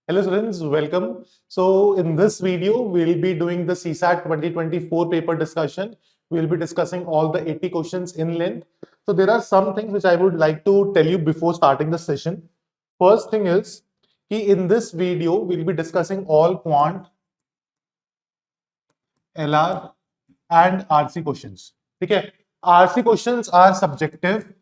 Hello students, welcome. So in this video, we'll be doing the CSAT 2024 paper discussion. We'll be discussing all the 80 questions in length. So there are some things which I would like to tell you before starting the session. First thing is, in this video, we'll be discussing all quant, LR and RC questions. Okay, RC questions are subjective.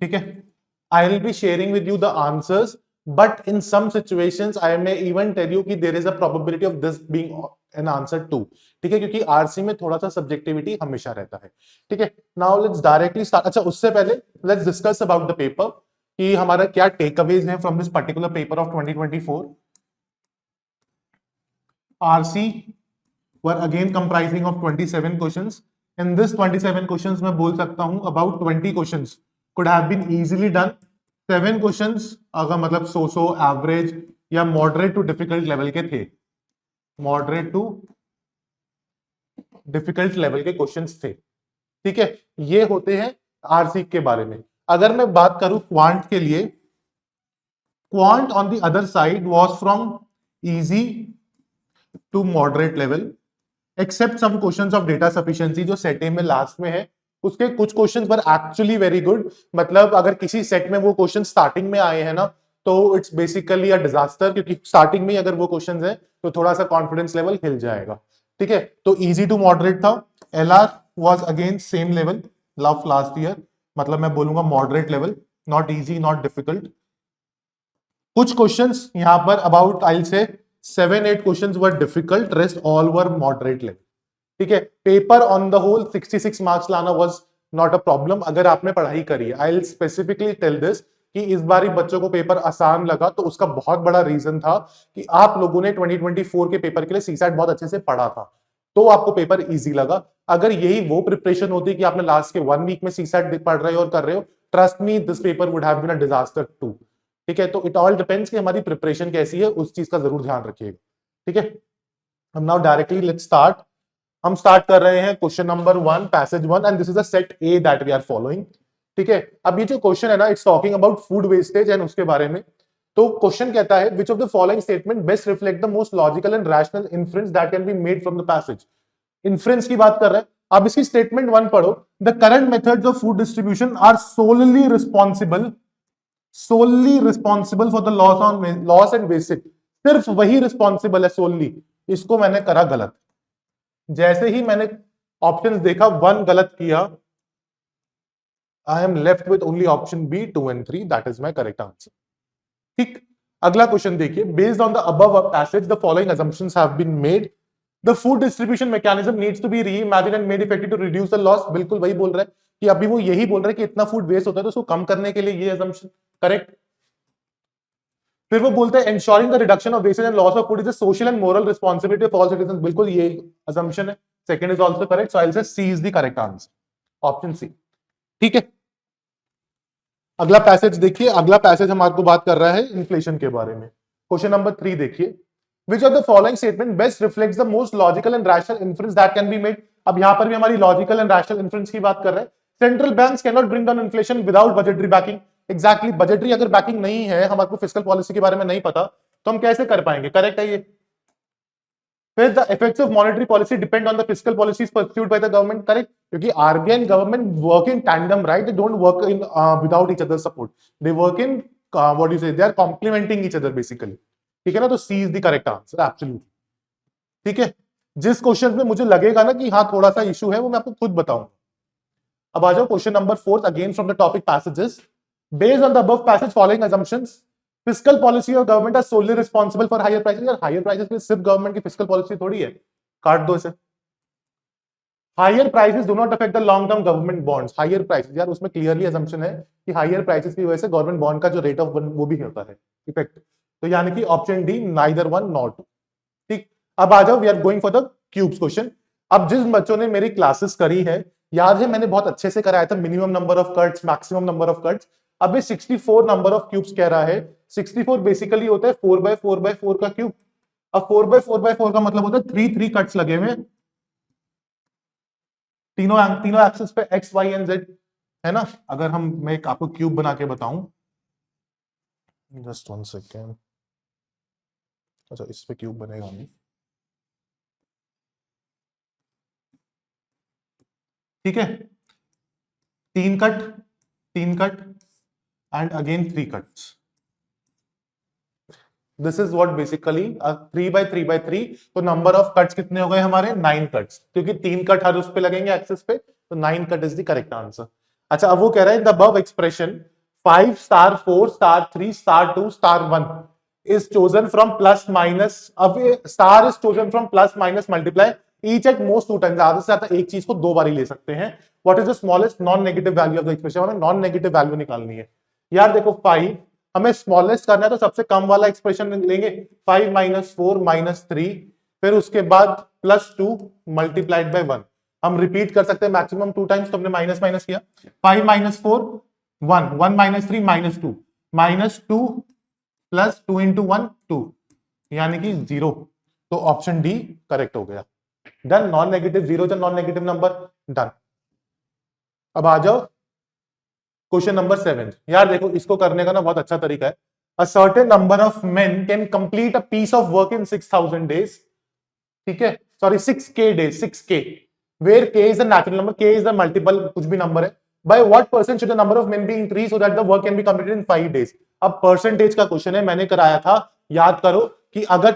Okay, I will be sharing with you the answers, but in some situations I may even tell you कि there is a probability of this being an answer too. ठीक है, क्योंकि RC में थोड़ा सा subjectivity हमेशा रहता है. ठीक है, नाउ लेट्स डायरेक्टली स्टार्ट. अच्छा, उससे पहले let's discuss about the paper कि हमारा क्या टेक अवेज है from this particular paper of 2024. RC were again comprising of 27 questions. In this 27 questions मैं बोल सकता हूं about 20 questions could have been easily done. 7 questions अगर मतलब सो एवरेज या मॉडरेट टू डिफिकल्ट लेवल के थे. मॉडरेट टू डिफिकल्ट लेवल के क्वेश्चंस थे. ठीक है, ये होते हैं आरसी के बारे में. अगर मैं बात करूं क्वांट के लिए, quant on the other side was from easy to moderate level except some questions of data sufficiency जो सेट ए में लास्ट में है. उसके कुछ questions were actually very good. मतलब अगर किसी सेट में वो क्वेश्चन स्टार्टिंग में आए हैं ना, तो इट्स बेसिकली अ डिजास्टर, क्योंकि स्टार्टिंग में अगर वो क्वेश्चंस हैं तो थोड़ा सा कॉन्फिडेंस लेवल हिल जाएगा. ठीक है, तो इजी टू मॉडरेट था. LR was again same level of last year. मतलब मैं बोलूंगा moderate level, not easy not difficult. कुछ क्वेश्चंस यहां पर अबाउट आई से 7-8 questions were difficult, rest all were moderate level. ठीक है, paper on the whole 66 marks लाना वाज नॉट अ प्रॉब्लम अगर आपने पढ़ाई करी है. I will specifically tell this कि इस बार ही बच्चों को पेपर आसान लगा, तो उसका बहुत बड़ा रीजन था कि आप लोगों ने 2024 के पेपर के लिए सीसैट बहुत अच्छे से पढ़ा था, तो आपको पेपर इजी लगा. अगर यही वो प्रिपरेशन होती कि आपने लास्ट के 1 वीक में सीसैट पढ़ रहे हो और कर रहे हो, trust me this paper would have been a disaster too. ठीक है, तो इट ऑल डिपेंड्स कि हमारी प्रिपरेशन कैसी है, उस चीज का जरूर ध्यान रखिएगा. ठीक है, हम नाउ डायरेक्टली लेट्स स्टार्ट. हम स्टार्ट कर रहे हैं question number 1, passage 1, and this is a set A that we are following. ठीक है, अब ये जो क्वेश्चन है ना, it's talking about food wastage and उसके बारे में. तो क्वेश्चन कहता है which of the following statement best reflect the most logical and rational inference that can be made from the passage. Inference की बात कर रहे हैं. अब इसकी स्टेटमेंट 1 पढ़ो. The current methods of food distribution are solely responsible for the loss and wastage. सिर्फ वही रिस्पॉन्सिबल है solely. इसको मैंने करा गलत. जैसे ही मैंने ऑप्शंस देखा, 1 गलत किया, I am left with only option B 2 and 3. That is my correct answer. ठीक, अगला क्वेश्चन देखिए. Based on the above passage the following assumptions have been made. The food distribution mechanism needs to be reimagined and made effective to reduce the loss. बिल्कुल वही बोल रहा है कि अभी वो यही बोल रहा है कि इतना फूड वेस्ट होता है, तो उसको कम करने के लिए ये assumption करेक्ट. फिर वो बोलते हैं ensuring the reduction of wastage and loss of food is a social and moral responsibility of all citizens. बिल्कुल ये assumption है. Second is also correct, so I'll say C is the correct answer. Option C. ठीक है, अगला passage देखिए. अगला passage हम आपको बात कर रहा है इन्फ्लेशन के बारे में. क्वेश्चन नंबर 3 देखिए. Which of the following statement best reflects the most logical and rational inference that can be made? अब यहां पर भी हमारी लॉजिकल एंड रैशनल इन्फ्रेंस की बात कर रहे हैं. Central banks can not bring down inflation without budgetary banking. Exactly, budgetary अगर बैकिंग नहीं है, हमारे को फिस्कल पॉलिसी के बारे में नहीं पता, तो हम कैसे कर पाएंगे. करेक्ट है ये. फिर the effects of monetary policy depend on the fiscal policies pursued by the government. Correct, क्योंकि RBI and government work in tandem, right. They don't work in without each other support. They work in what you say, they are complementing each other basically. ठीक है ना, तो C is the correct answer. Absolutely. ठीक है, जिस question में मुझे लगेगा ना कि हाँ थोड़ा सा इशू है, वो मैं आपको खुद बताऊंगा. अब आ जाओ question number 4, again from the topic passages. Based on the above passage following assumptions, fiscal policy और government are solely responsible for higher prices. यार हायर प्राइसेस पे सिर्फ गवर्नमेंट की फिस्कल पॉलिसी थोड़ी है, काट दो इसे. Higher prices do not affect the long term government bonds. Higher prices, यार उसमें क्लियरली assumption है कि हायर प्राइसेस की वजह से गवर्नमेंट बॉन्ड का जो रेट ऑफ वो भी होता है इफेक्ट. तो यानी कि option D, neither one not. ठीक, अब आ जाओ, we are going for the cubes question. अब जिस बच्चों ने मेरी क्लासेस करी है, याद है मैंने बहुत अच्छे से कराया था minimum number of cuts, maximum number of cuts. अब ये 64 नंबर ऑफ क्यूब्स कह रहा है. 64 बेसिकली होता है 4x4x4 का क्यूब. अब 4x4x4 का मतलब होता है 3 कट्स लगे हुए, तीनों तीनों एक्सिस पे एक्स वाई एंड जेड, है ना. अगर मैं आपको क्यूब बना के बताऊं, जस्ट 1 सेकेंड। अच्छा, इस पे क्यूब बनेगा नहीं, ठीक है। 3 cut, 3 cut and again 3 cuts. This is what basically 3 by 3 by 3। तो नंबर ऑफ कट्स कितने हो गए हमारे? 9 कट्स, क्योंकि 3 कट हर उस पे लगेंगे एक्सिस पे, तो 9 cut is the correct answer. अच्छा, अब वो कह रहा है in the above expression 5 star 4 star 3 star 2 star 1 is chosen from plus minus. अब star is chosen from plus minus multiply each at most 2 times. ज्यादा से ज्यादा एक चीज को 2 बार ही ले सकते हैं। What is the smallest non negative value of the expression? हमें नॉन नेगेटिव वैल्यू निकालनी है। यार देखो 5 हमें स्मॉलेस्ट करना है, तो सबसे कम वाला एक्सप्रेशन लेंगे, 5 - 4 - 3, फिर उसके बाद +2 मल्टीप्लाइड बाय 1। हम रिपीट कर सकते हैं मैक्सिमम 2 टाइम्स, तो हमने माइनस माइनस किया। 5 - 4 1, 1 - 3 -2, -2 + 2 × 1 2, यानी कि 0। तो ऑप्शन डी करेक्ट हो गया। Done. Non negative 0 is non negative number. Done. अब आ जाओ क्वेश्चन नंबर 7। यार देखो, इसको करने का ना बहुत अच्छा तरीका है। A certain number of men can complete a piece of work in 6000 days, ठीक है, sorry 6K days, 6K, where K is the natural number, K is the multiple कुछ भी नंबर है। By what percent should the number of men be increase so that the work can be completed in 5 days. अब percentage का question है, मैंने कराया था, याद करो कि अगर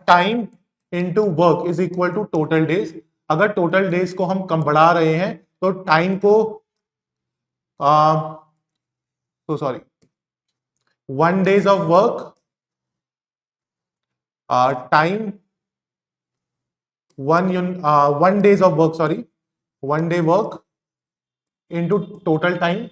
time into work is equal to total days, अगर टोटल डेज को हम कम बढ़ा रहे हैं तो टाइम को so sorry 1 days of work time 1 days of work, sorry 1 day work into total time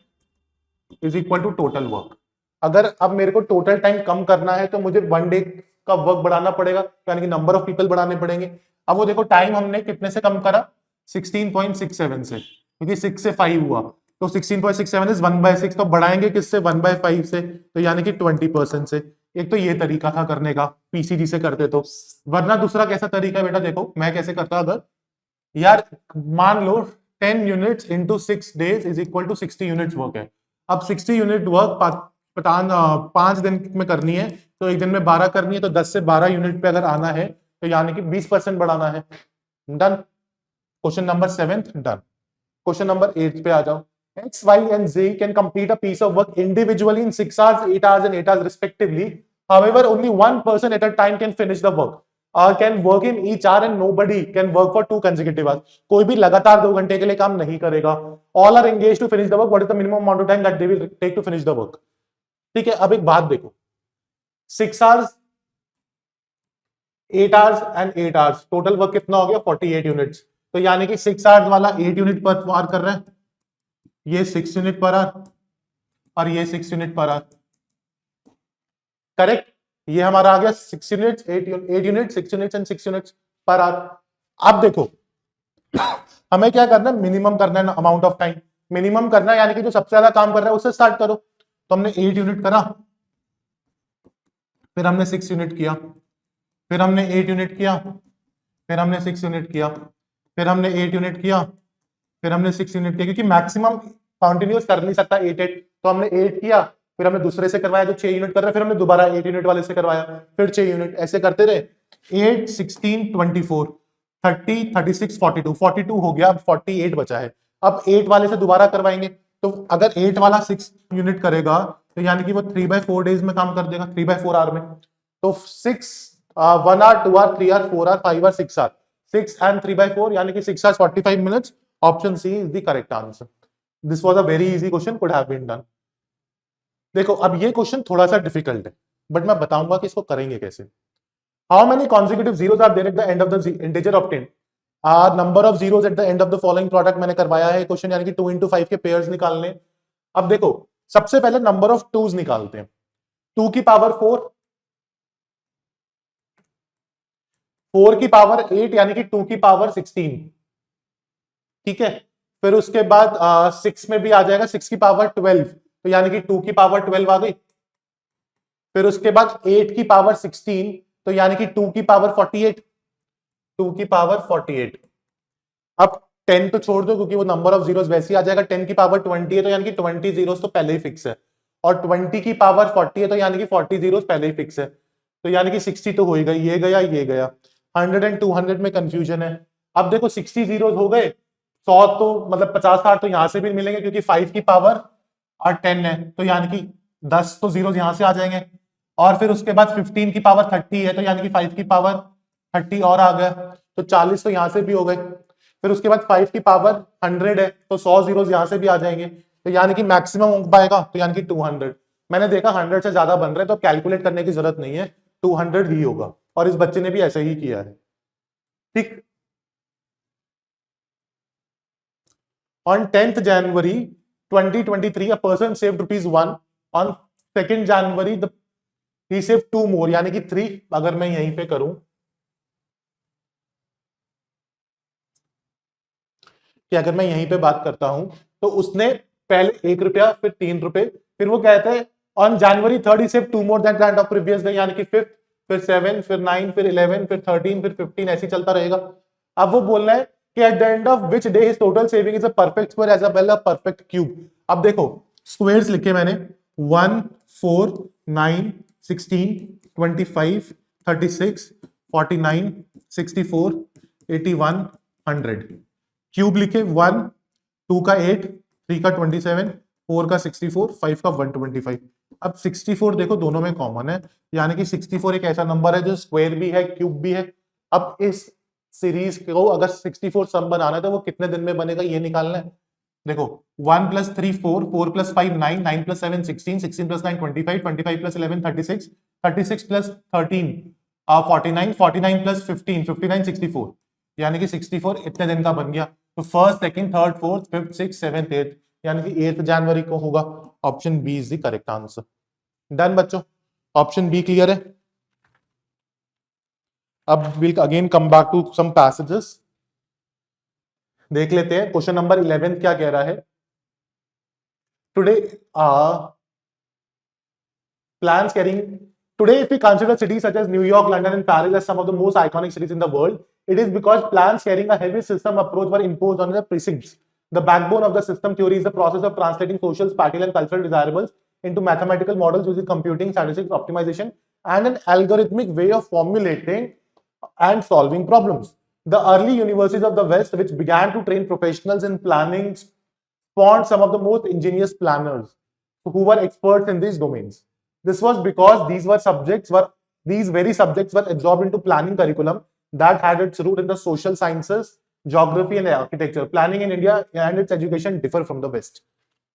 is equal to total work। अगर अब मेरे को टोटल टाइम कम करना है तो मुझे 1 डे का वर्क बढ़ाना पड़ेगा, यानी कि नंबर ऑफ पीपल बढ़ाने पड़ेंगे। अब वो देखो टाइम हमने कितने से कम करा? 16.67 से, क्योंकि 6 से 5 हुआ, तो 16.67 इज 1/6। तो बढ़ाएंगे किससे? 1/5 से, तो यानी कि 20% से। एक तो ये तरीका था करने का, पीसीजी से करते तो। वरना दूसरा कैसा तरीका है बेटा, देखो मैं कैसे करता। अगर यार मान लो 10 units into 6 days is equal to 60 units work है। अब 60 यूनिट वर्क 5 दिन में करनी है, तो एक दिन में 12 करनी है, तो 10 से 12 यूनिट पे अगर आना है तो यानी कि 20% बढ़ाना है। Done. Question number 7 done. Question number 8 पे आ जाओ। X, Y, and Z can complete a piece of work individually in 6 hours, 8 hours, and 8 hours respectively. However, only one person at a time can finish the work. Can work in each hour and nobody can work for 2 consecutive hours. कोई भी लगातार 2 घंटे के लिए काम नहीं करेगा। All are engaged to finish the work. What is the minimum amount of time that they will take to finish the work? ठीक है, अब एक बात देखो, 6 hours, 8 hours and 8 hours, total work कितना हो गया? 48 यूनिट्स। तो यानी कि 6 hours वाला 8 यूनिट पर आवर कर रहा है, ये 6 यूनिट पर आवर, और ये 6 यूनिट पर आवर। करेक्ट। ये हमारा आ गया 6 unit 8 unit 6 unit and 6 unit per hour. अब देखो हमें क्या करना है? मिनिमम करना है अमाउंट ऑफ टाइम, मिनिमम करना है, यानी कि जो सबसे ज्यादा काम कर रहा है उससे स्टार्ट करो। तो हमने 8 यूनिट करा, फिर हमने 6 यूनिट किया, फिर हमने 8 यूनिट किया, फिर हमने 6 यूनिट किया, फिर हमने 8 यूनिट किया, फिर हमने 6 यूनिट किया, क्योंकि मैक्सिमम कंटिन्यूस कर नहीं सकता 8 तो हमने 8 किया, फिर हमने दूसरे से करवाया जो 6 यूनिट कर रहा है, फिर हमने दोबारा 8 यूनिट वाले से करवाया, फिर 6 यूनिट, ऐसे करते रहे। 8 16 24 30 36 42 42 हो गया, अब 48 बचा है। अब 8 वाले से दोबारा करवाएंगे, तो अगर 8 वाला 6 यूनिट करेगा तो यानी कि वो 3/4 डेज में काम कर देगा, 3/4 आवर में। तो 6 1 hour 2 hour 3 hour 4 hour 5 hour 6 hour 6 and 3/4 यानी कि 6 hours 45 minutes। Option C is the correct answer. This was a very easy question, could have been done. देखो अब ये क्वेश्चन थोड़ा सा डिफिकल्ट है, बट मैं बताऊंगा कि इसको करेंगे कैसे। How many consecutive zeros are there at the end of the integer obtained? Number of zeros at the end of the following product मैंने करवाया है क्वेश्चन, यानी कि 2 × 5 के पेयर्स निकालने। अब देखो सबसे पहले नंबर ऑफ टूज निकालते हैं। 2 की पावर 4, 4 की पावर 8 यानी कि 2 की पावर 16, ठीक है। फिर उसके बाद 6 में भी आ जाएगा 6 की पावर 12, तो यानी कि 2 की पावर 12 आ गई। फिर उसके बाद 8 की पावर 16, तो यानी कि 2 की पावर 48, 2 की पावर 48। अब 10 तो छोड़ दो क्योंकि वो नंबर ऑफ जीरोस वैसे ही आ जाएगा। 10 की पावर 20 है, तो यानी कि 20 जीरोस तो पहले ही फिक्स है। और 20 की पावर 40 है, तो यानी कि 40 जीरो पहले ही फिक्स है, तो यानी कि 60 तो हो ही गई, ये गया ये गया। 100 एंड 200 में कंफ्यूजन है। अब देखो 60 जीरो हो गए, 100 तो मतलब 50-60 तो यहां से भी मिलेंगे क्योंकि 5 की पावर और 10 है, तो यानी कि 10 तो जीरो यहां से आ जाएंगे। और फिर उसके बाद 15 की पावर 30 है, तो यानी कि 5 की पावर 30 और आ गया, तो 40 तो यहां से भी हो गए। फिर उसके बाद 5 की पावर 100 है, तो 100 जीरो यहां से भी आ जाएंगे, तो यानी कि मैक्सिमम हो पाएगा, तो यानी कि 200। मैंने देखा 100 से ज्यादा बन रहे हैं, तो कैलकुलेट करने की जरूरत नहीं है, 200 ही होगा, और इस बच्चे ने भी ऐसे ही किया है। ठीक। On 10th January 2023, a person saved ₹1. On 2nd January, he saved 2 more, यानी कि 3। अगर मैं यहीं पे करूं कि अगर मैं यहीं पे बात करता हूं, तो उसने पहले ₹1, फिर ₹3, फिर वो कहते हैं on January 3rd he saved 2 more than that of previous day, यानी कि 5th, फिर 7, फिर 9, फिर 11, फिर 13, फिर 15, ऐसे चलता रहेगा। अब वो बोल रहा है कि at the end of which day his total saving is a perfect square as well a perfect cube. अब देखो स्क्वायर्स लिखे मैंने 1, 4, 9, 16, 25, 36, 49, 64, 81, 100। क्यूब लिखे 1, 2 का 8, 3 का 27, 4 का 64, 5 का 125। अब 64 देखो दोनों में कॉमन है, यानी कि 64 एक ऐसा नंबर है जो स्क्वायर भी है क्यूब भी है। अब इस सीरीज को अगर 64 सम बनाना है तो वो कितने दिन में बनेगा ये निकालना है। देखो 1 + 3 4, 4 + 5 9, 9 + 7 16, 16 + 9 25, 25 + 11 36, 36 + 13 49, 49 + 15 59, 64, यानी कि 64 इतने दिन का बन गया। तो first, second, third, fourth, fifth, six, seventh, eighth, यानी कि 8 जनवरी को होगा। Option B is the correct answer. Done बच्चों, ऑप्शन बी क्लियर है। अब will again come back to some passages, देख लेते हैं क्वेश्चन नंबर 11 क्या कह रहा है। Today plans carrying today, if we consider cities such as New York, London, and Paris as some of the most iconic cities in the world, it is because plans carrying a heavy system approach were imposed on the precincts. The backbone of the system theory is the process of translating social, spatial, and cultural desirables into mathematical models using computing, statistics, optimization, and an algorithmic way of formulating and solving problems. The early universities of the West, which began to train professionals in planning, spawned some of the most ingenious planners who were experts in these domains. This was because these very subjects were absorbed into planning curriculum that had its root in the social sciences, geography and architecture. Planning in India and its education differ from the West.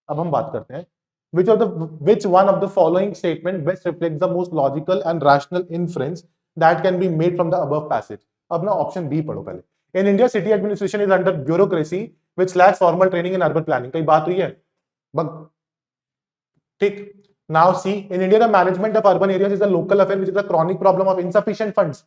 अब हम बात करते हैं which one of the following statement best reflects the most logical and rational inference that can be made from the above passage. अब ना option B पढ़ो पहले। In India, city administration is under bureaucracy which lacks formal training in urban planning. कई बात हुई है ठीक। Now see, in India, the management of urban areas is a local affair, which is a chronic problem of insufficient funds.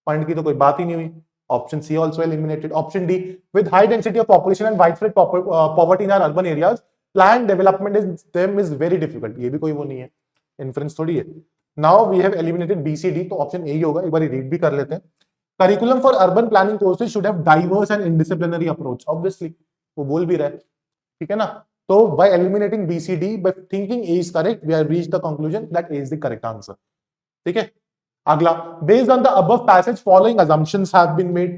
Fund की तो कोई बात ही नहीं हुई। Option C also eliminated. Option D, with high density of population and widespread poverty in our urban areas, planned development is very difficult. ये भी कोई वो नहीं है, इन्फ्रेंस थोड़ी है। Now we have eliminated B, C, D, तो option A ही होगा। एक बार रीड भी कर लेते हैं। Curriculum for urban planning courses should have diverse and interdisciplinary approach. Obviously, वो बोल भी रहा है, ठीक है ना। So by eliminating B, C, D, by thinking A is correct, we have reached the conclusion that A is the correct answer. ठीक है। अगला, based on the above passage, following assumptions have been made.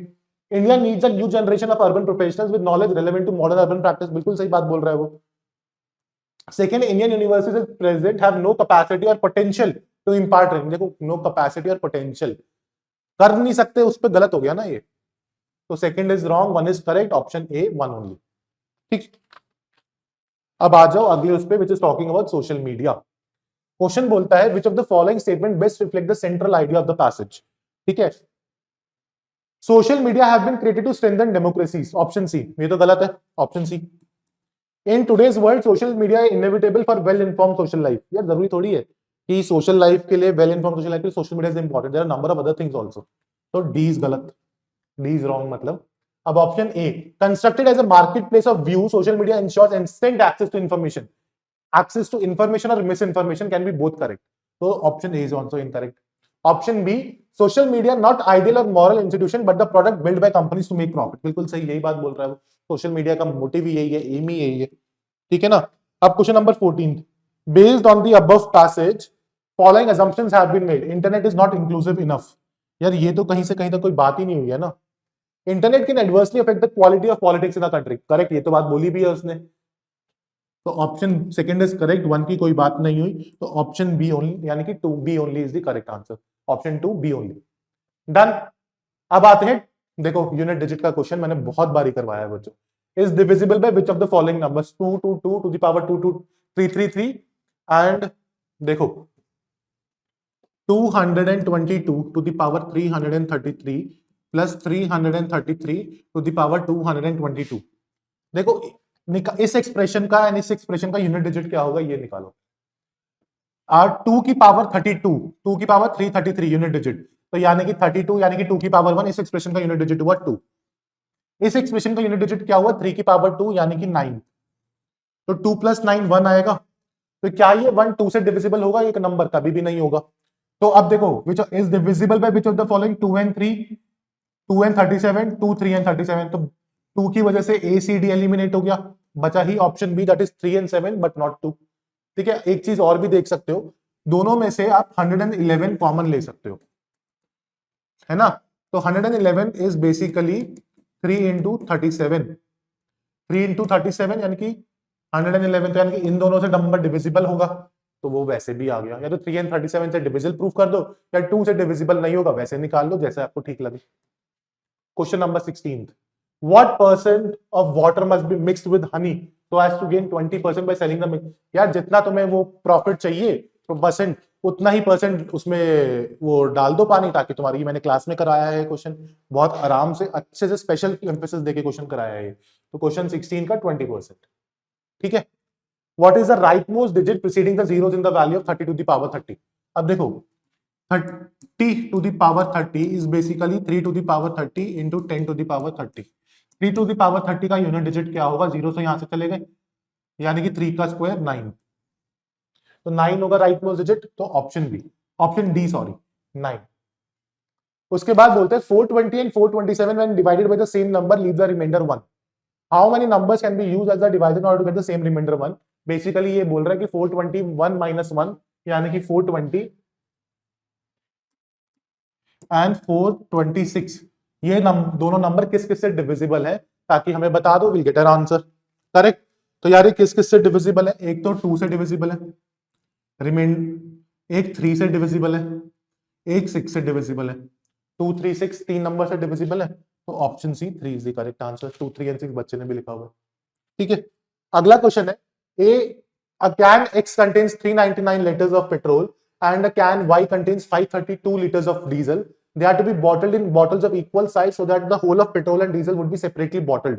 India needs a new generation of urban professionals with knowledge relevant to modern urban practice. बिल्कुल सही बात बोल रहा है वो। Second, Indian universities at present have no capacity or potential to impart training. देखो, no capacity और potential कर नहीं सकते, उस पर गलत हो गया ना ये। तो second is wrong, one is correct, option A one only. ठीक। अब आ जाओ अगले उस पे, which is talking about social media. Question बोलता है which of the following statement best reflect the central idea of the passage. ठीक है। Social media have been created to strengthen democracies. Option C, ये तो गलत है, option C. In today's world social media inevitable for well informed social life. यार जरूरी थोड़ी है कि सोशल लाइफ के लिए, वेल इन्फॉर्म्ड सोशल लाइफ के लिए social media is important, there are number of other things also. तो डी इज गलत, डी इज रॉन्ग मतलब। अब option A, constructed as a market place of view, social media ensures instant access to information. Access to information or misinformation can be both correct. So option A is also incorrect. Option B, social media not ideal or moral institution but the product built by companies to make profit. बिल्कुल सही, यही बात बोल रहा है वो। Social media का motive ही यही है, एम ही यही है। ठीक है ना। अब question number 14, based on the above passage following assumptions have been made. Internet is not inclusive enough. यार ये तो कहीं से कहीं तक कोई बात ही नहीं हुई है ना। Internet can adversely affect the quality of politics in the country. Correct, ये तो बात बोली भी है उसने। तो option second is correct, one की कोई बात नहीं हुई, तो ऑप्शन बी ओनली, यानी कि 2B only is the correct answer. Option 2B only. Done. अब आते हैं, देखो यूनिट डिजिट का क्वेश्चन मैंने बहुत बारी करवाया है बच्चों। Is divisible by which of the following numbers? 2 2 2 to the power 2 2 3 3 3 and देखो 222 to the power 333 plus 333 to the power 222। देखो इस एक्सप्रेशन का एंड इस एक्सप्रेशन का यूनिट डिजिट क्या होगा ये निकालो। 2 की पावर 32, 2 की पावर 333 यूनिट डिजिट, तो यानी कि 32 यानी कि 2 की पावर 1, इस एक्सप्रेशन का यूनिट डिजिट हुआ 2। इस एक्सप्रेशन का यूनिट डिजिट क्या हुआ? 3 की पावर 2 यानी कि 9। तो 2 प्लस 9 1 आएगा। तो क्या ये 1 2 से डिविजिबल होगा? एक नंबर कभी भी नहीं होगा। तो अब देखो which is divisible by which of the following? 2 and 3, 2 and 37, 2 3 and 37। तो 2 की वजह से ए सी डी एलिमिनेट हो गया, बचा ही option B, that is 3 and 7 but not 2। ठीक है, एक चीज और भी देख सकते हो, दोनों में से आप 111 कॉमन ले सकते हो, है ना। तो 111 इज बेसिकली 3 इंटू 37, 3 इंटू 37 यानी कि 111, तो यानी कि इन दोनों से नंबर डिविजिबल होगा, तो वो वैसे भी आ गया। या तो 3 एंड 37 से डिविजिबल प्रूफ कर दो, या 2 से डिविजिबल नहीं होगा वैसे निकाल लो, जैसे आपको ठीक लगे। Question number 16, what percent of water must be mixed with honey so as to gain 20% by selling the mix? यार जितना तुम्हें वो प्रॉफिट चाहिए तो परसेंट, उतना ही परसेंट उसमें वो डाल दो पानी, ताकि तुम्हारी, ये मैंने क्लास में कराया है क्वेश्चन, बहुत आराम से अच्छे से स्पेशल एम्फेसिस देके क्वेश्चन कराया है। तो क्वेश्चन 16 का 20%। ठीक है, what is the right most digit preceding the zeros in the value of 30 to the power 30? अब देखो 30 to the power 30 is basically 3 to the power 30 into 10 to the power 30। 3 to the power 30 का unit digit क्या होगा? Zero से यहां से चले गए, यानी कि 3 का स्क्वायर 9, तो 9 होगा राइट मोस्ट डिजिट, तो option B, option D sorry, 9। उसके बाद बोलते हैं 420 and 427 when divided by the same number leave the remainder 1। How many numbers can be used as the divisor in order to get the same remainder 1? Basically ये बोल रहा है कि 421 minus 1 यानी कि 420 एंड 426, ये दोनों नंबर किस किस से डिविजिबल है, ताकि हमें बता दो, will get our answer. Correct. तो यार ये किस किस से डिविजिबल है? एक तो 2 से डिविजिबल है, रिमेन एक 3 से डिविजिबल है, एक 6 से डिविजिबल है। 2 3 6 तीन नंबर से डिविजिबल है, तो option C 3 is the correct answer. 2 3 and 6 बच्चे ने भी लिखा हुआ है। ठीक है, अगला क्वेश्चन है, a can X contains 399 liters of petrol and a can Y contains 532 liters of diesel. They are to be bottled in bottles of equal size so that the whole of petrol and diesel would be separately bottled.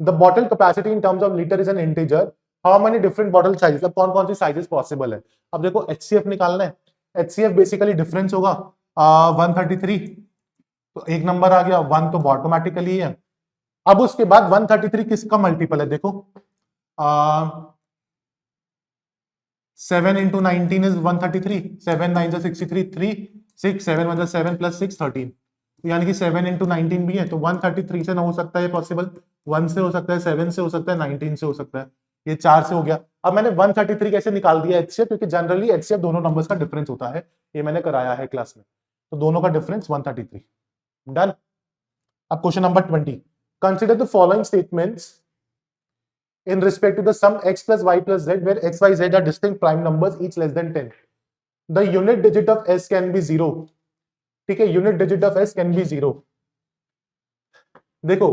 The bottle capacity in terms of liter is an integer. How many different bottle sizes? अब कौन कौन सी sizes possible है? अब देखो HCF निकालना है, HCF basically difference होगा 133, तो एक नंबर आ गया, 1 तो ऑटोमेटिकली है। अब उसके बाद 133 किसका मल्टीपल है? देखो 7 into 19 is 133, 7 9 63, 3 6 7 1 7 plus 6 13, तो यानी कि 7 into 19 भी है, तो 133 से ना हो सकता है पॉसिबल, 1 से हो सकता है, 7 से हो सकता है, 19 से हो सकता है, ये 4 से हो गया। अब मैंने 133 कैसे निकाल दिया HCF? क्योंकि जनरली HCF दोनों नंबर्स का डिफरेंस होता है, ये मैंने कराया है क्लास में, तो दोनों का डिफरेंस 133। डन। अब question number 20, consider the following statements in respect to the sum x plus y plus z where x, y, z are distinct prime numbers each less than 10. The unit digit of s can be 0. ठीक है, unit digit of s can be 0. देखो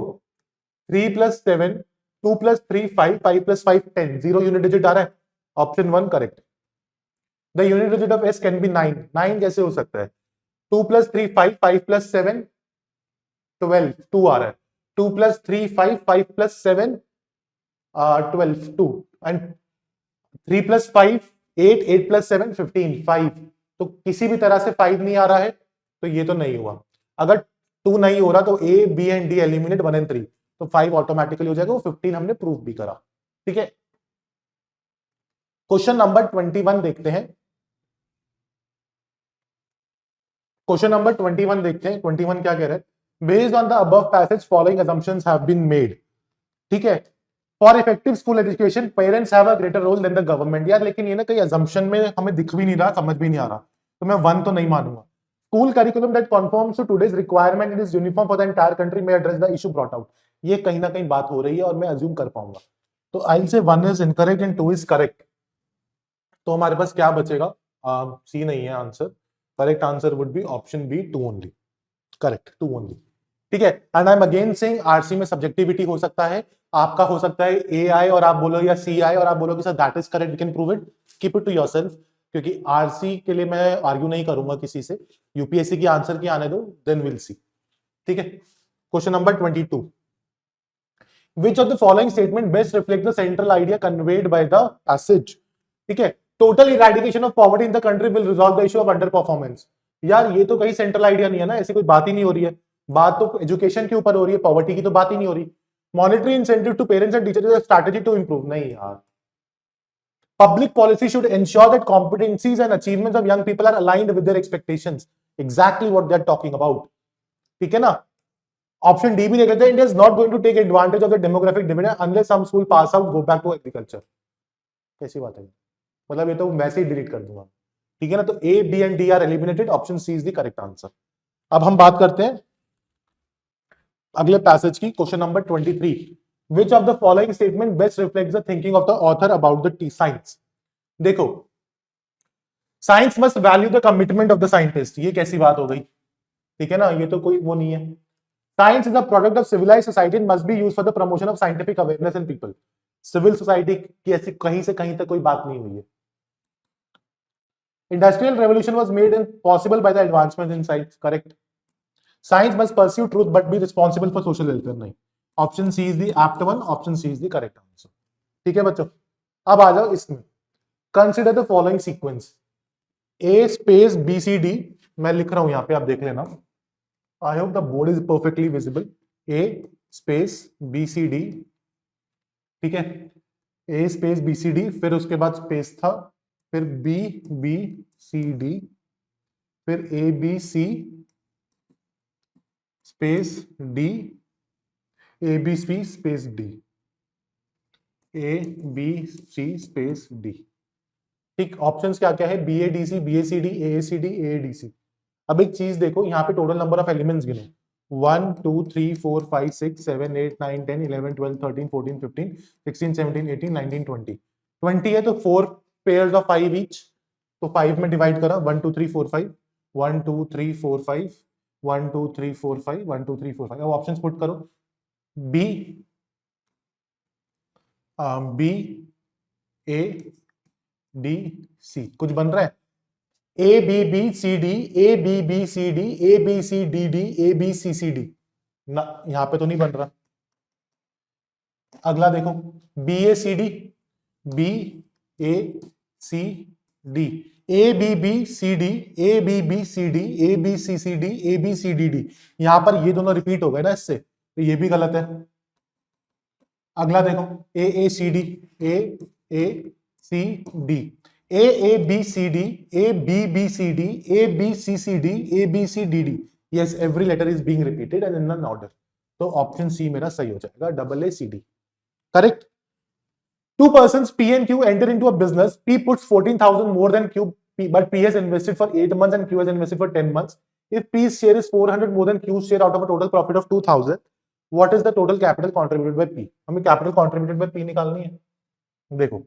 3 plus 7, 2 plus 3 5, 5 plus 5 10, 0 unit digit आ रहा है, option 1 correct. The unit digit of s can be 9, 9 कैसे हो सकता है? 2 plus 3 5, 5 plus 7 12, 2 आ रहा है, 2 plus 3 5, 5 plus 7 12 2 and 3 plus 5 8, 8 plus 7 15 5, तो किसी भी तरह से 5 नहीं आ रहा है, तो ये तो नहीं हुआ। अगर 2 नहीं हो रहा तो A B and D eliminate 1 and 3, तो 5 ऑटोमेटिकली हो जाएगा, वो 15 हमने प्रूफ भी करा। ठीक है, क्वेश्चन नंबर 21 देखते हैं। क्वेश्चन नंबर 21 देखते हैं। 21 क्या कह रहा है? Based on the above passage following assumptions have been made। ठीक है, for effective school education parents have a greater role than the government. यार लेकिन ये ना कहीं अजम्पशन में हमें दिख भी नहीं रहा, समझ भी नहीं आ रहा, तो मैं वन तो नहीं मानूंगा। School curriculum that conforms to today's requirement it is uniform for the entire country में address the issue brought out. ये कहीं ना कहीं बात हो रही है और मैं अज्यूम कर पाऊंगा। तो I say one is incorrect and two is correct. तो हमारे पास क्या बचेगा? सी नहीं है answer. Correct answer would be option B, two only. Correct, two only. ठीक है। And I am again saying RC में सब्जेक्टिविटी हो सकता है, आपका हो सकता है ए आई और आप बोलो या सी आई और आप बोलो कि sir that is correct, we can prove it, keep it to yourself. क्योंकि आरसी के लिए मैं आर्ग्यू नहीं करूंगा किसी से, यूपीएससी की आंसर की आने दो, देन विल सी। ठीक है। Question number 22, which of the following statement best reflect the central idea conveyed by the passage? ठीक है। Total eradication of poverty in the country will resolve the issue of under performance. यार ये तो कहीं central idea नहीं है ना, ऐसी कोई बात ही नहीं हो रही है। बात तो एजुकेशन के ऊपर हो रही है, पॉवर्टी की तो बात ही नहीं हो रही। Monetary incentive to parents and teachers strategy to improve, नहीं यार। Public policy should ensure that competencies and achievements of young people are aligned with their expectations, exactly what they are talking about. ठीक है ना। Option D भी देख लेते हैं, India is not going to take advantage of the demographic dividend unless some school pass out go back to agriculture. कैसी बात है? मतलब ये तो वैसे ही डिलीट कर दूंगा। ठीक है ना। तो A B and D are eliminated, option C is the correct answer. अब हम बात करते हैं अगले पैसेज की, question number 23, which of the following statement best reflects the thinking of the author about the science. देखो, science must value the commitment of the scientist, ये कैसी बात हो गई? ठीक है ना, ये तो कोई वो नहीं है। Science is a product of civilised society and must be used for the promotion of scientific awareness in people. Civil society की ऐसी कहीं से कहीं तक कोई बात नहीं हुई है। Industrial revolution was made possible by the advancement in science, correct. Science must pursue truth but be responsible for social welfare, नहीं। Option C is the apt one, option C is the correct answer. ठीक है बच्चों, अब आ जाओ इसमें। Consider the following sequence, A space B C D, मैं लिख रहा हूं यहां पे, आप देख लेना। I hope the board is perfectly visible. A space B C D, ठीक है। ए स्पेस बी सी डी, फिर उसके बाद स्पेस था, फिर बी बी सी डी, फिर A B C space D, A B C space D, A B C space D. ठीक, options क्या क्या है? B A D C, B A C D, A C D, A D C. अब एक चीज देखो, यहाँ पे टोटल नंबर ऑफ एलिमेंट्स गिनो, 1 2 3 4 5 6 7 8 9 10 11 12 13 14 15 16 17 18 19 20 20 है, तो 4 पेयर्स ऑफ 5 ईच, तो 5 में डिवाइड करा, 1 2 3 4 5 1 2 3 4 5 1 2 3 4 5 1 2 3 4 5। अब ऑप्शंस पुट करो, B B A D C, कुछ बन रहा है? A B B C D, A B B C D, A B C D D, A B C C D ना, यहां पे तो नहीं बन रहा। अगला देखो, B A C D, B A C D, A B B C D, A B B C D, A B C C D, A B C D D. यहां पर ये दोनों रिपीट हो गए ना इससे, तो ये भी गलत है। अगला देखो, A C D, A C D, A B C D, A B C D, A B C D, A B C D D. Yes, every letter is being repeated and in an order. तो option C मेरा सही हो जाएगा, double A C D, correct. Two persons P and Q enter into a business. P puts 14,000 more than Q, but P has invested for 8 months and Q has invested for 10 months. If P's share is 400 more than Q's share out of a total profit of 2,000, what is the total capital contributed by P? हमें capital contributed by P निकालनी है। देखो,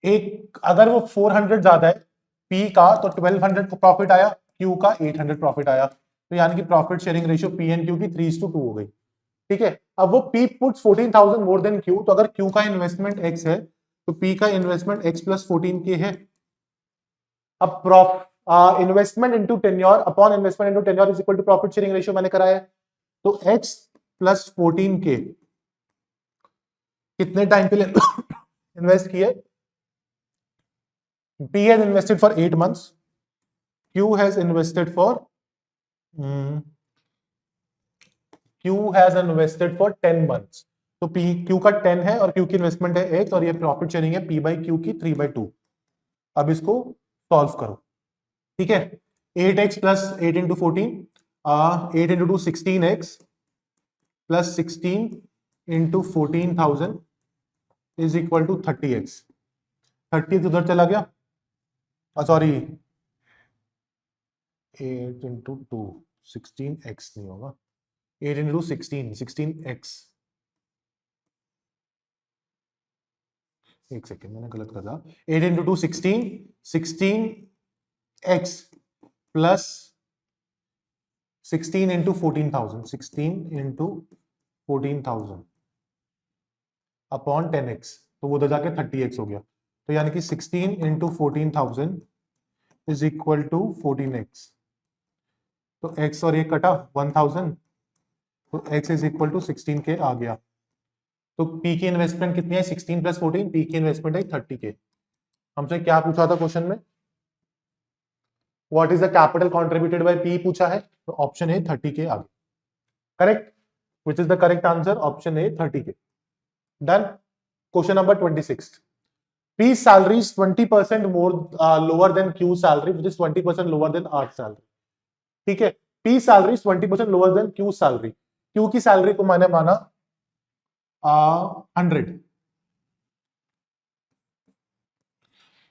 एक अगर वो 400 ज्यादा है P का, तो 1200 प्रॉफिट आया, Q का 800 प्रॉफिट आया, तो यानी कि profit sharing ratio P and Q की 3:2 हो गई। ठीक है। अब वो P puts 14,000 more than Q, तो अगर Q का इन्वेस्टमेंट X है तो P का इन्वेस्टमेंट X प्लस 14K है। अब investment into tenure upon investment into tenure is equal to profit sharing ratio मैंने कराया है, तो X प्लस 14K कितने टाइम के लिए इन्वेस्ट किए? P has invested for 8 months, Q has invested for 10 months। तो P Q का 10 है और Q की इन्वेस्टमेंट है 8 और ये प्रॉफिट शेयरिंग है P बाई Q की 3/2। अब इसको सॉल्व करो, ठीक है। 8x plus 8 into 14, 8 into 2 16x plus 16 into 14,000 is equal to 30x। 30x उधर चला गया, सॉरी 8 इंटू 2 16x नहीं होगा, 8 इंटू 16x। एक सेकेंड मैंने गलत कर दिया, 8 into 2 16x plus 16 into 14,000, 16 into 14,000 upon 10x, तो वो उधर जाके 30x हो गया। तो यानी कि 16 into 14,000 is equal to 14x। तो x और ये कटा 1000, तो x इज इक्वल टू 16 के आ गया। तो P की इन्वेस्टमेंट कितनी है, 16 प्लस 14, P की इन्वेस्टमेंट है 30 के। हमसे क्या पूछा था क्वेश्चन में, what is the capital contributed bye P पूछा है, तो ऑप्शन ए 30 के आगे, correct, which is the correct answer, option A 30 के। Done. Question number 26, P salary is 20% more lower than Q salary, which is 20% lower than R salary। ठीक है, P salary is 20% lower than Q salary। Q की salary को मैंने माना 100,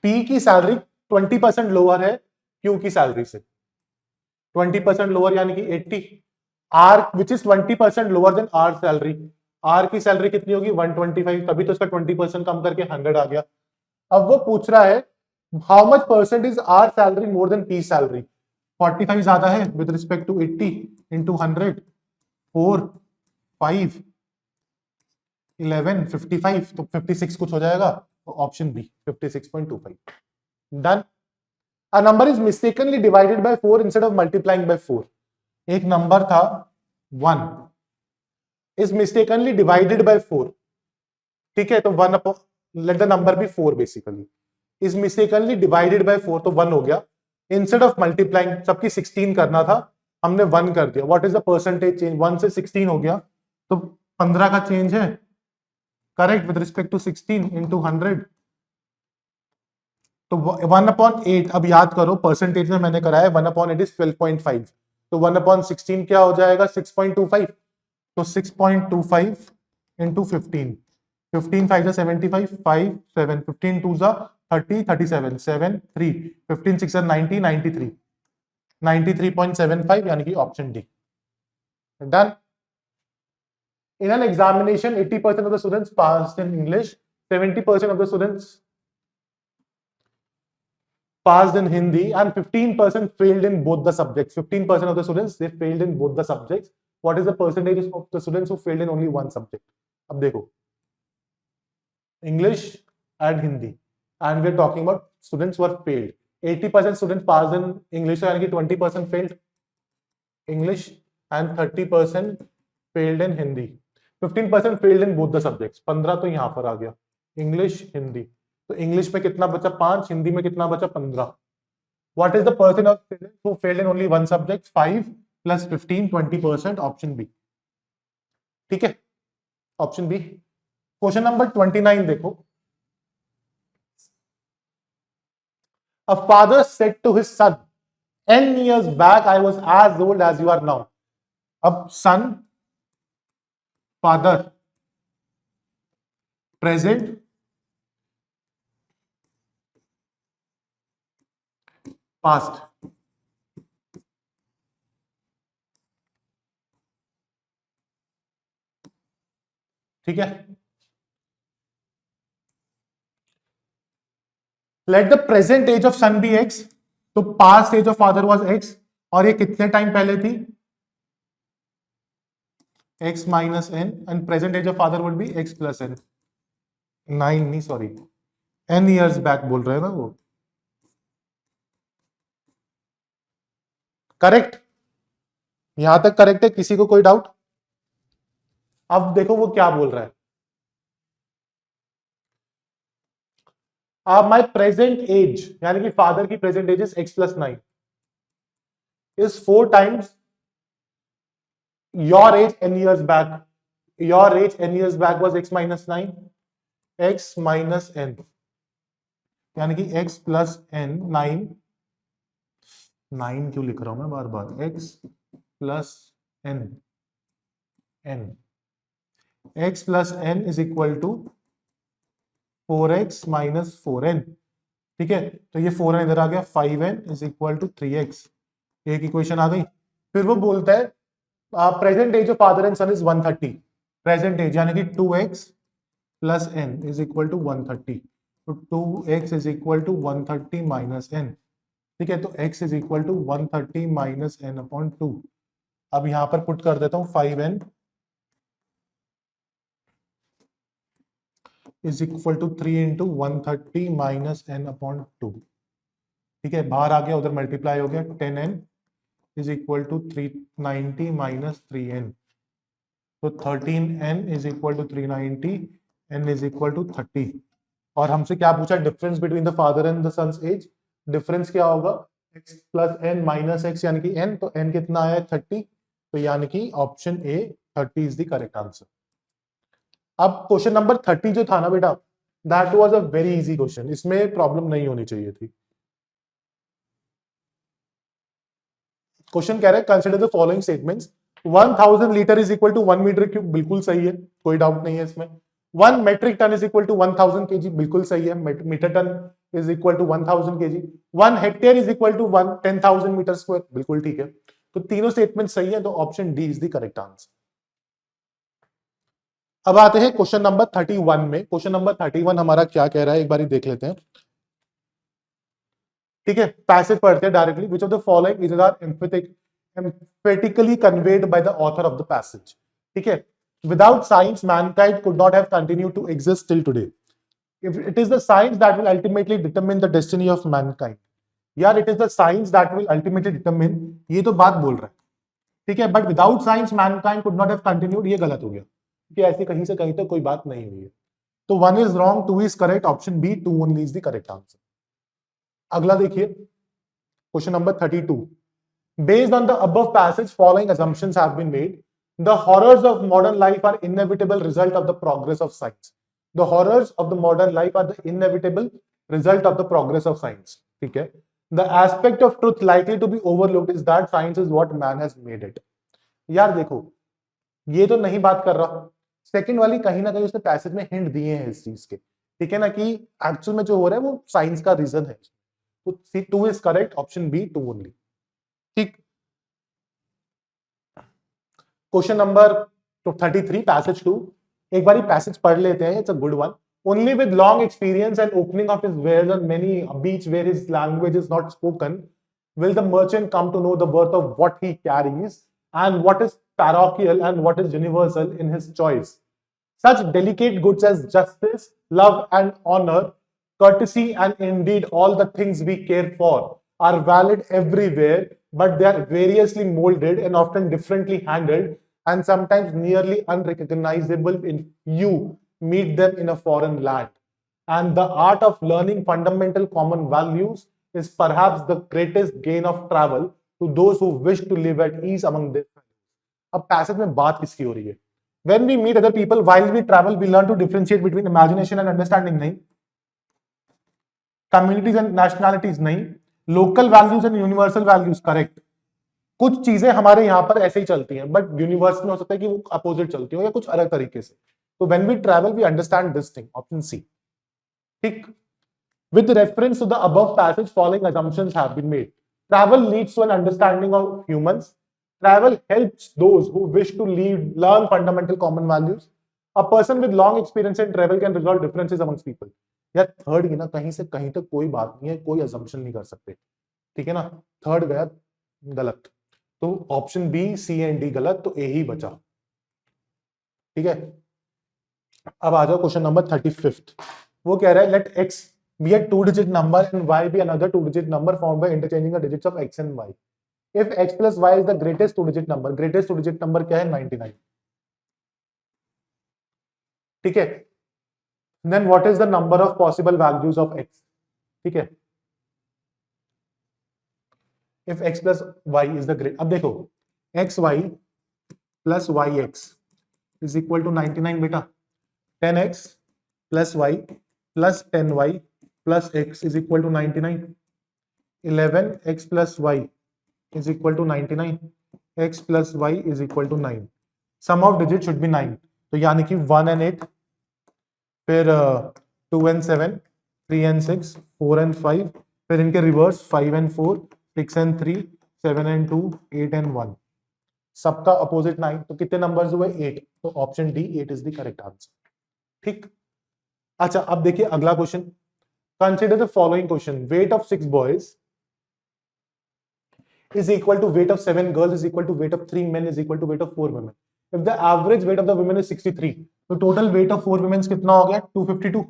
P की salary 20% lower है Q की सैलरी से, 20% लोअर यानी कि 80। R which is 20% lower than R salary, R की सैलरी कितनी होगी 125, तभी तो इसका 20% कम करके 100 आ गया। अब वो पूछ रहा है how much percent is R salary more than P salary. 45 ज्यादा है विद रिस्पेक्ट टू 80 इंटू 100, 4 5 11 55, तो 56 कुछ हो जाएगा, तो option B 56.25। Done. A number is mistakenly divided by 4 instead of multiplying by 4। एक नंबर था 1 इज मिस्टेकनली डिवाइडेड बाय 4, ठीक है, तो 1 upon, let the number be 4 basically, is mistakenly divided by 4, तो 1 हो गया। इंस्टेड ऑफ मल्टीप्लाइंग सबकी 16 करना था, हमने 1 कर दिया। What is the percentage change, 1 से 16 हो गया, तो 15 का चेंज है, correct, with respect to 16 into 100, तो 1 अपॉन 8। अब याद करो परसेंटेज में मैंने कराया 1 अपॉन 8 इज 12.5, तो 1 अपॉन 16 क्या हो जाएगा 6.25, तो 6.25 इंटू 15, 15 5 75, 5 7 15 2 30 37 7 3 15 6 90 93 93.75, यानी कि option D. Done. In an examination 80% of the students passed in English, 70% of the students passed in Hindi, and 15% failed in both the subjects. 15% of the students they failed in both the subjects. What is the percentage of the students who failed in only one subject? अब देखो, English and Hindi, and we're talking about students who are failed. 80% students passed in English, so यानी कि 20% failed English and 30% failed in Hindi. 15% failed in both the subjects. 15 तो यहां पर आ गया, English Hindi, तो English में कितना बचा 5, हिंदी में कितना बचा 15। What is the percent of students who failed in only one subject? 5 plus 15, 20%, option B. ठीक है, ऑप्शन बी। क्वेश्चन नंबर 29 देखो, a father said to his son, N years back I was as old as you are now। अब son, father, present, past। ठीक है, let the present age of son be x, तो past age of father was x, और ये कितने time पहले थी x minus n, and present age of father would be x plus n. 9 नहीं, sorry n years back बोल रहे हैं ना वो, करेक्ट, यहां तक करेक्ट है, किसी को कोई डाउट? अब देखो वो क्या बोल रहा है, माई प्रेजेंट एज, यानी कि फादर की present age is x plus 9 is 4 times your age n years back. Your age n years back was x minus 9, x minus n, यानी कि x plus n, 9 क्यों लिख रहा हूं मैं बार बार, x plus n, n, x plus n is equal to 4x minus 4n, ठीक है, तो ये 4n इधर आ गया, 5n is equal to 3x, एक इक्वेशन आ गई। फिर वो बोलता है present age of father and son is 130, present age यानी कि 2x plus n is equal to 130, तो 2x इज इक्वल टू 130 माइनस n, ठीक है, तो x is equal to 130 minus n upon 2। अब यहां पर पुट कर देता हूं 5n is equal to 3 into 130 minus n upon 2, ठीक है, बाहर आ गया, उधर मल्टीप्लाई हो गया, 10n is equal to 390 minus 3n, तो 13n is equal to 390, n is equal to 30। और हमसे क्या पूछा, difference between the father and the son's age, difference क्या होगा, x plus n minus x यानी कि n, तो n कितना आया है 30, तो यानी कि option A 30 is the correct answer. अब क्वेश्चन नंबर 30 जो था ना बेटा, that was a very easy question, इसमें प्रॉब्लम नहीं होनी चाहिए थी। क्वेश्चन कह रहा है consider the following statements, 1000 litre is equal to 1 metre cube, बिल्कुल सही है, कोई डाउट नहीं है इसमें। 1 metric ton is equal to 1000 KG, बिल्कुल सही है, metre ton is equal to 1000 KG. 1 hectare is equal to 10,000 metre square, बिल्कुल ठीक है, तो तीनों स्टेटमेंट सही है, तो option D is the correct answer. अब आते हैं क्वेश्चन नंबर 31 में। क्वेश्चन नंबर 31 हमारा क्या कह रहा है, एक बार देख लेते हैं, ठीक है, पैसेज पढ़ते हैं directly. Which of the following is are emphatically conveyed by the author of the passage, ठीक है, without science mankind could not have continued to exist till today. If it is the science that will ultimately determine the destiny of mankind, यार it is the science that will ultimately determine, ये तो बात बोल रहा है, ठीक है, but without science mankind could not have continued, ये गलत हो गया, क्योंकि ऐसे कहीं से कहीं तक कोई बात नहीं हुई है, तो 1 is wrong, 2 is correct, option B 2 only is the correct answer। अगला देखिए क्वेश्चन नंबर 32, based on the above passage following assumptions have been made, the horrors of modern life are inevitable result of the progress of science, the horrors of the modern life are the inevitable result of the progress of science, ठीक है, the aspect of truth likely to be overlooked is that science is what man has made it। यार देखो, ये तो नहीं बात कर रहा, सेकंड वाली कहीं ना कहीं उसने पैसेज में हिंट दिए हैं इस चीज के, ठीक है ना, कि एक्चुअल में जो हो रहा है वो साइंस का रीजन है, तो C2 is correct, option B 2 only, ठीक। क्वेश्चन नंबर 33 पैसेज 2, एक बार पैसेज पढ़ लेते हैं, it's a good one. Only with long experience and opening of his wares on many a beach where his language is not spoken will the merchant come to know the worth of what he carries and what is parochial and what is universal in his choice. Such delicate goods as justice, love and honor, courtesy and indeed all the things we care for are valid everywhere, but they are variously molded and often differently handled and sometimes nearly unrecognizable in you meet them in a foreign land. And the art of learning fundamental common values is perhaps the greatest gain of travel to those who wish to live at ease among their fellows. अब passage में बात किसकी हो रही है? When we meet other people while we travel, we learn to differentiate between imagination and understanding, नहीं, communities and nationalities, नहीं, local values and universal values, correct. कुछ चीजें हमारे यहाँ पर ऐसे ही चलती हैं, बट यूनिवर्स में हो सकता है कि वो अपोजिट चलती हो या कुछ अलग तरीके से, तो when we travel we understand this thing, option C, ठीक। With reference to the above passage following assumptions have been made, travel leads to an understanding of humans, travel helps those who wish to learn fundamental common values, a person with long experience in travel can resolve differences amongst people। यार third की ना कहीं से कहीं तक कोई बात नहीं है, कोई assumption नहीं कर सकते, ठीक है ना, थर्ड गया गलत, तो option B C and D गलत, तो ए ही बचा, ठीक है। अब आ जाओ क्वेश्चन नंबर 35, वो कह रहा है let X be a 2 digit number and Y be another 2 digit number formed by interchanging the digits of x and Y, if X plus Y is the greatest 2 digit number, greatest 2 digit number क्या है, 99, ठीक है, then what is the number of possible values of X, ठीक है, if X plus Y is the great, अब देखो X Y plus y x is equal to 99 बेटा, 10x plus Y plus 10y plus x is equal to 99, 11x plus Y is equal to 99, x plus Y is equal to 9, sum of digit should be 9, तो यानी कि 1 and 8, फिर 2 and 7, 3 and 6, 4 and 5, फिर इनके reverse 5 and 4, 6 and 3, 7 and 2, 8 and 1, सबका opposite 9, तो कितने numbers हुए 8, तो option D 8 is the correct answer. ठीक। अच्छा अब देखिए अगला question, consider the following question, weight of 6 boys is equal to weight of 7 girls is equal to weight of 3 men is equal to weight of 4 women. If the average weight of the women is 63, तो total weight of 4 women कितना हो गया 252,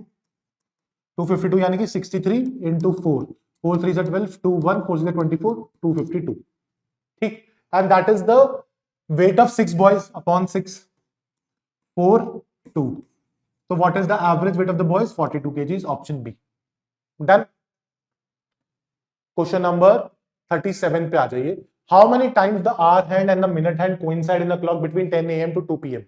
252 यानी कि 63 into 4, 4 3 are 12, 2 1 4 6 24, 252, ठीक। and that is the weight of 6 boys upon 6, 4 2, so what is the average weight of the boys 42 kgs, option B, done। Question number 37 पे आ जाइए, how many times the hour hand and the minute hand coincide in the clock between 10 AM to 2 PM।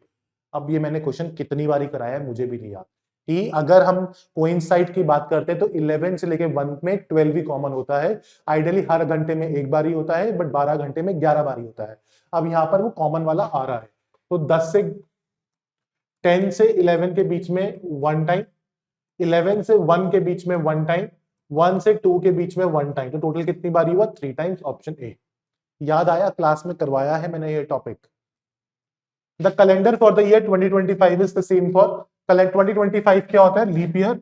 अब ये मैंने question कितनी बारी कराया है मुझे भी नहीं याद, कि अगर हम कोइंसाइड की बात करते हैं तो 11 से लेके 1 में 12 ही कॉमन होता है, आइडियली हर घंटे में एक बार ही होता है, बट 12 घंटे में 11 बार ही होता है। अब यहाँ पर वो कॉमन वाला आ रहा है, तो 10 से 11 के बीच में 1 टाइम, 11 से 1 के बीच में 1 टाइम, 1 से 2 के बीच में 1 टाइम, तो टोटल कितनी बारी हुआ 3 टाइम्स, ऑप्शन ए। याद आया, क्लास में करवाया है मैंने ये topic. The calendar for the year 2025 is the same for 2025 क्या होता है लीप ईयर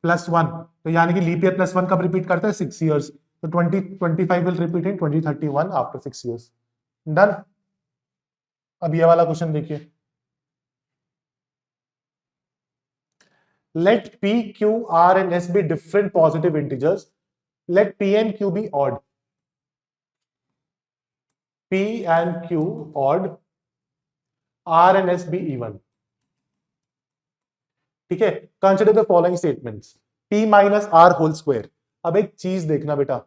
+1, तो यानी कि लीप ईयर +1 कब रिपीट करता है 6 इयर्स, तो 2025 will repeat in 2031 after 6 years, done. अब ये वाला क्वेश्चन देखिए, let p, q, r and s be different positive integers, let p and q be odd, p and q odd, r and s be even, ठीक है। Consider the following statements, p minus R whole square. अब एक चीज देखना बेटा,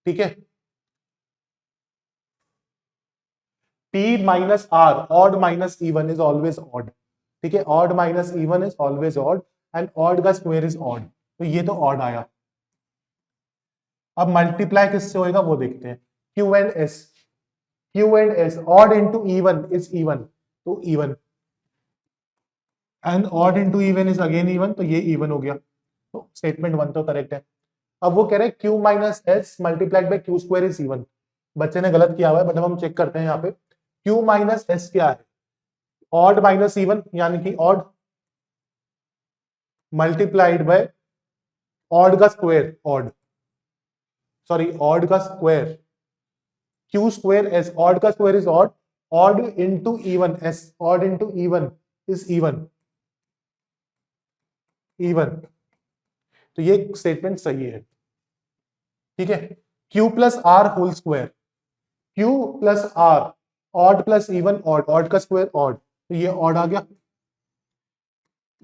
ठीक है, p minus R, odd minus even is always odd, ठीक है, odd minus even is always odd, and odd का स्क्वायर इज ऑड, तो ये तो ऑड आया। अब मल्टीप्लाई किससे होएगा वो देखते हैं, Q and S, Q and S, odd into even is even, तो even, and odd into even is again even, तो ये इवन हो गया, तो स्टेटमेंट 1 तो करेक्ट है। अब वो कह रहे हैं Q minus S multiplied by Q square is even, बच्चे ने गलत किया हुआ है, बट अब हम चेक करते हैं यहाँ पे, Q माइनस एस क्या है, ऑड माइनस इवन, यानी कि ऑड मल्टीप्लाइड बाय ऑड का स्क्वायर, ऑड सॉरी ऑड का square, Q square S, odd का square is odd, odd into even S, odd into even is even, even, तो ये statement सही है, ठीक है। Q plus R whole square, Q plus R, odd plus even odd, odd का square odd, तो ये ऑड आ गया,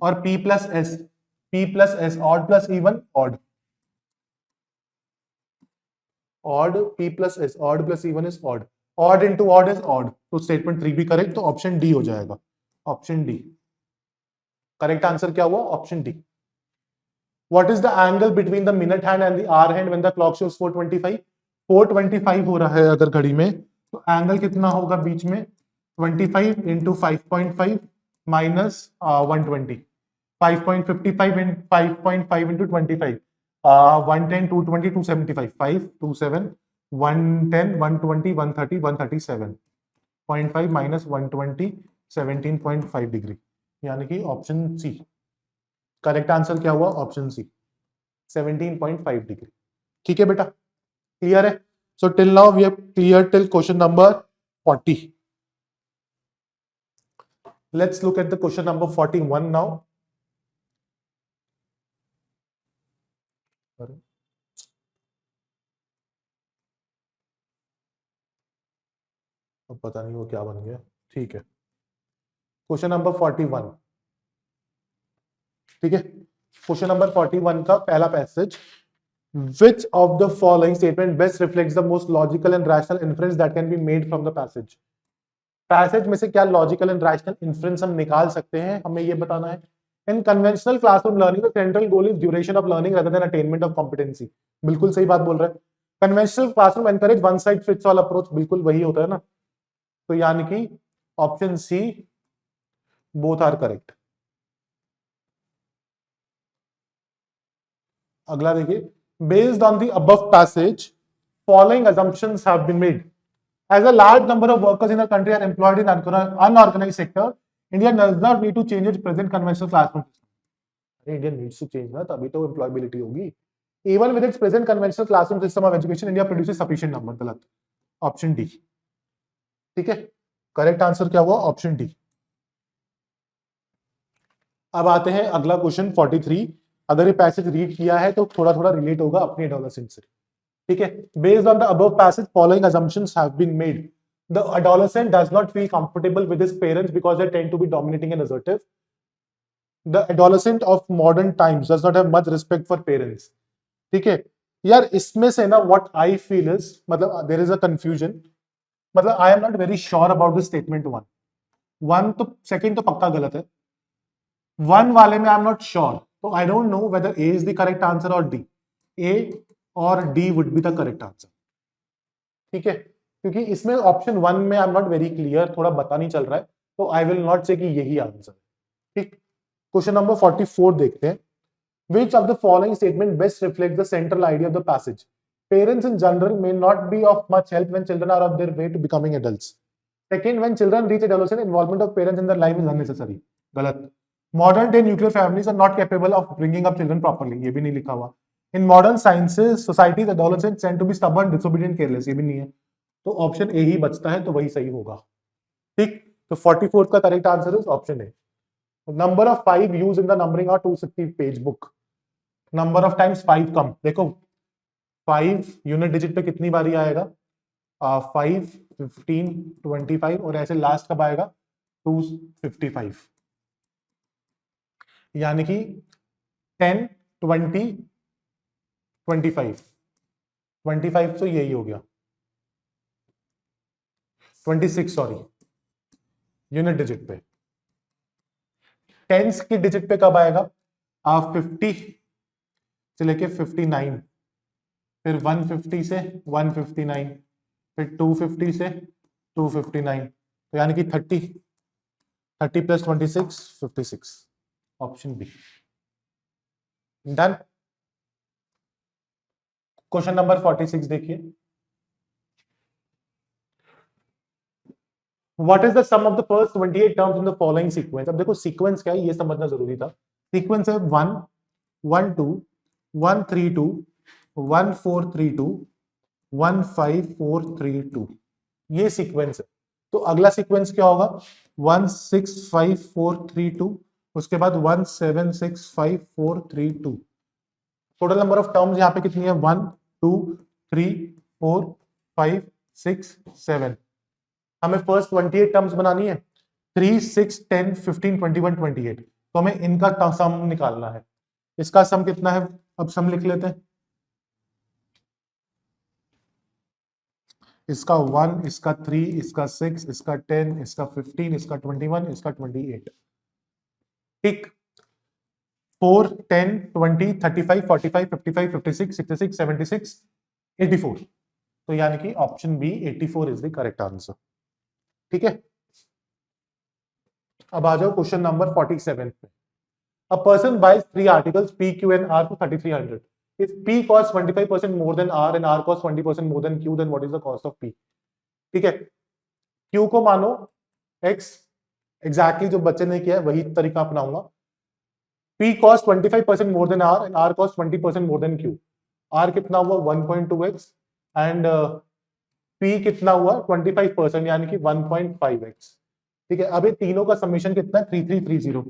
और p plus S odd plus even odd, odd p plus S odd plus even is odd, odd into odd is odd, तो statement 3 भी correct, तो option D हो जाएगा, ऑप्शन डी करेक्ट आंसर क्या हुआ, option D. What is the angle between the minute hand and the hour hand when the clock shows 425, 425 हो रहा है अगर घड़ी में, तो एंगल कितना होगा बीच में 25 इंटू 5.5 माइनस 120, 5.55 इन 5.5 इंटू 25, 110 220 275, 5 27 110 120 130 137.5 माइनस 120 17.5 डिग्री, यानी कि ऑप्शन सी करेक्ट आंसर क्या हुआ, ऑप्शन सी 17.5 डिग्री, ठीक है बेटा, क्लियर है। So till now we have clear till question number 40, let's look at the question number 41 now. अब पता नहीं वो क्या बन गया, ठीक है, क्वेश्चन नंबर 41, ठीक है, क्वेश्चन नंबर 41 का पहला passage, which of the following statement best reflects the most logical and rational inference that can be made from the passage। Passage में से क्या लॉजिकल एंड रैशनल इन्फ्रेंस हम निकाल सकते हैं, हमें ये बताना है। In conventional classroom learning the central goal is duration of learning rather than attainment of competency, बिल्कुल सही बात बोल रहे हैं। Conventional classroom encourage one side fits all approach, बिल्कुल वही होता है ना, तो यानी कि option C both are correct, अगला देखिए, based on the above passage following assumptions have been made. As a large number of workers in the country are employed in unorganized sector, India does not need to change its present conventional classroom system. India needs to change ना, तभी तो employability होगी. Even with its present conventional classroom system of education, India produces sufficient number. गलत. Option D. ठीक है, correct answer क्या हुआ? Option D. अब आते हैं अगला क्वेश्चन 43. अगर ये पैसेज रीड किया है तो थोड़ा थोड़ा रिलेट होगा अपने एडोलेसेंट से. ठीक है, based on the above passage following assumptions have been made. The adolescent does not feel comfortable with his parents because they tend to be dominating and assertive. The adolescent of modern times does not have much respect for parents. ठीक है यार, इसमें से ना what I feel is, मतलब there is a confusion. मतलब I am not very sure about this statement one तो second तो पक्का गलत है. वन वाले में आई एम नॉट श्योर, तो आई don't know whether A is the correct answer और डी. ए और D would be the correct answer. ठीक है, क्योंकि इसमें ऑप्शन वन में आई एम नॉट वेरी क्लियर, थोड़ा पता नहीं चल रहा है, तो आई विल नॉट से कि यही आंसर. ठीक, क्वेश्चन नंबर 44 देखते हैं. Which of the following statement best reflects the central idea of the passage? Parents in general may not be of much help when children are on their way to becoming adults. Second, when children reach adolescence, involvement of parents in their life is unnecessary. गलत. Modern day nuclear families are not capable of bringing up children properly. ये भी नहीं लिखा हुआ. In modern sciences, societies, adolescents tend to be stubborn, disobedient, careless. ये भी नहीं है. तो ऑप्शन ए ही बचता है, तो वही सही होगा. ठीक, तो 44 का correct answer is option A. Number of 5 use in the numbering are 260 page book. Number of times 5 come. देखो 5 यूनिट डिजिट पे कितनी बारी आएगा? 5, 15, 25 और ऐसे लास्ट कब आएगा? 255. यानी कि 10, 20, 25. 25 तो यही हो गया. 26 सॉरी, यूनिट डिजिट पे. टेंस की डिजिट पे कब आएगा? 50 से लेके 59, फिर 150 से 159, फिर 250 से 259, तो यानी कि 30 plus 26 56. Option B. Done. Question number 46 देखिए. What is the sum of the first 28 terms in the following sequence? अब देखो सीक्वेंस क्या है ये समझना जरूरी था. सीक्वेंस है 1 1 2 1 3 2 1 4 3 2 1 5 4 3 2. ये सीक्वेंस है. तो अगला सीक्वेंस क्या होगा? 1 6 5 4 3 2, उसके बाद 1 7 6 5 4 3 2. टोटल नंबर ऑफ टर्म्स यहाँ पे कितनी है? 1 2 3 4 5 6 7. हमें फर्स्ट 28 टर्म्स बनानी है. 3 6 10 15 21 28. तो हमें इनका सम निकालना है. इसका सम कितना है? अब सम लिख लेते हैं. इसका 1, इसका 3, इसका 6, इसका 10, इसका 15, इसका 21, इसका 28. ठीक. 4 10 20 35 45 55 56 66 76 84. तो यानी कि option B 84 is the correct answer. ठीक है, अब आ जाओ क्वेश्चन नंबर 47 पे. A person buys 3 articles P, Q and R for 3300. If P costs 25% more than R and R costs 20% more than Q, then what is the cost of P? ठीक है, Q को मानो X, exactly जो बच्चे ने किया है वही तरीका अपनाऊंगा. P costs 25% more than R and R costs 20% more than Q. R कितना हुआ? 1.2x एंड P कितना हुआ? 25%, यानी कि 1.5x. ठीक है, अब ये तीनों का समीशन कितना है? 3330.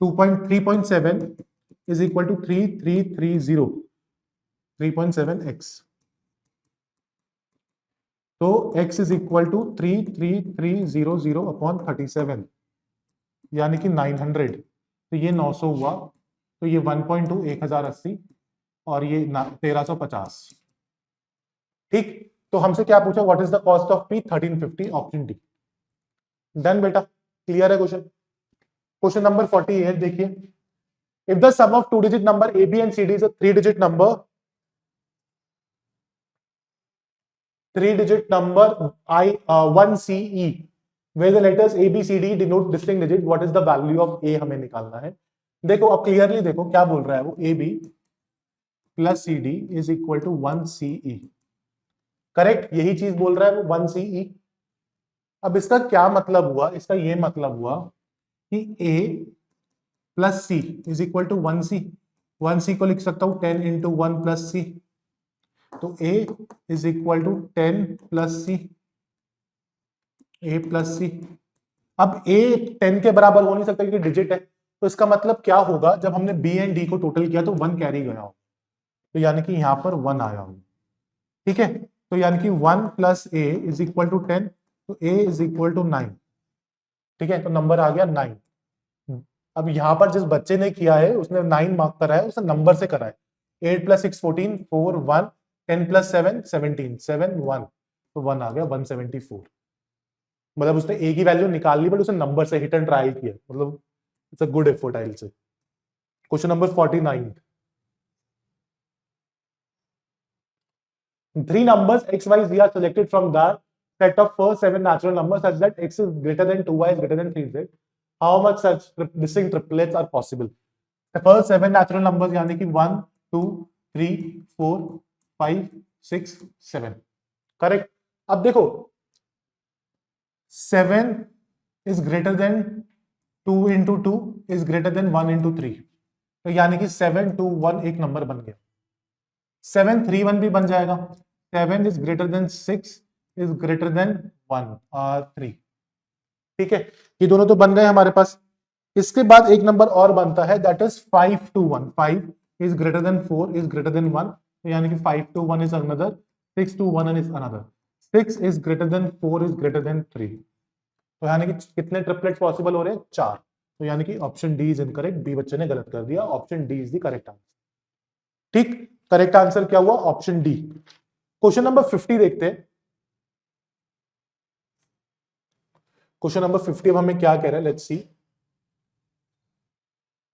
3.7 इज इक्वल टू 3330, 3.7x. तो x is equal to 33300 upon 37, यानी कि 900. तो ये 900 हुआ. तो ये 1.2 1080 और ये 1350. ठीक, तो हमसे क्या पूछा? What is the cost of P? 1350. Option D. Done बेटा, क्लियर है क्वेश्चन. क्वेश्चन नंबर 48 देखिए. If the sum of 2 digit number AB and CD is a 3 digit number, 3 digit number I1CE where the letters A B C D denote distinct digit, what is the value of A? हमें निकालना है. देखो अब clearly देखो क्या बोल रहा है वो. AB plus C D is equal to 1 C E. Correct, यही चीज बोल रहा है वो 1 सीई। अब इसका क्या मतलब हुआ, इसका ये मतलब हुआ कि A plus C is equal to 1 C. 1 C को लिख सकता हूं 10 इंटू 1 प्लस सी, तो A is equal to 10 plus C, A plus C. अब ए 10 के बराबर हो नहीं सकता क्योंकि डिजिट है, तो इसका मतलब क्या होगा, जब हमने बी एंड डी को टोटल किया तो 1 कैरी गया हो, तो यानी कि यहां पर 1 आया हो। ठीक है, तो यानी कि 1 plus A is equal to 10, तो ए इज इक्वल टू 9। ठीक है, तो नंबर आ गया 9। अब यहां पर जिस बच्चे ने किया है उसने 9 मार्क करा है, उसने नंबर से करा है। 8 प्लस 6 14, 4 1, 10 प्लस 7 17, 7 1, तो 1 आ गया 174। मतलब उसने ए की वैल्यू निकाल ली बट उसने नंबर से हिट एंड ट्रायल किया, मतलब it's a good effort I will say. Question number 49, 3 numbers x, y, z are selected from the set of first 7 natural numbers such that x is greater than 2y is greater than 3z. How much such distinct triplets are possible? The first 7 natural numbers यानी कि 1 2 3 4 5 6 7। Correct. अब देखो 7 is greater than 2 into 2 is greater than 1 into 3, तो यानी कि 7 2 1 एक number बन गया। 7 3 1 भी बन जाएगा। 7 is greater than 6 is greater than 1 3। ठीक है, ये दोनों तो बन गए हमारे पास। इसके बाद एक नंबर और बनता है that is 5 to 1। 5 is greater than 4 is greater than 1, तो यानी कि 5 to 1 is another, 6 to 1 is another, 6 is greater than 4 is greater than 3, तो यानी कि कितने ट्रिपलेट्स पॉसिबल हो रहे हैं, 4। तो यानी कि ऑप्शन डी इज इनकरेक्ट, बी बच्चे ने गलत कर दिया, option D is the correct answer. ठीक, करेक्ट आंसर क्या हुआ, ऑप्शन डी। क्वेश्चन नंबर 50 देखते हैं। क्वेश्चन नंबर 50 अब हमें क्या कह रहा है, let's see.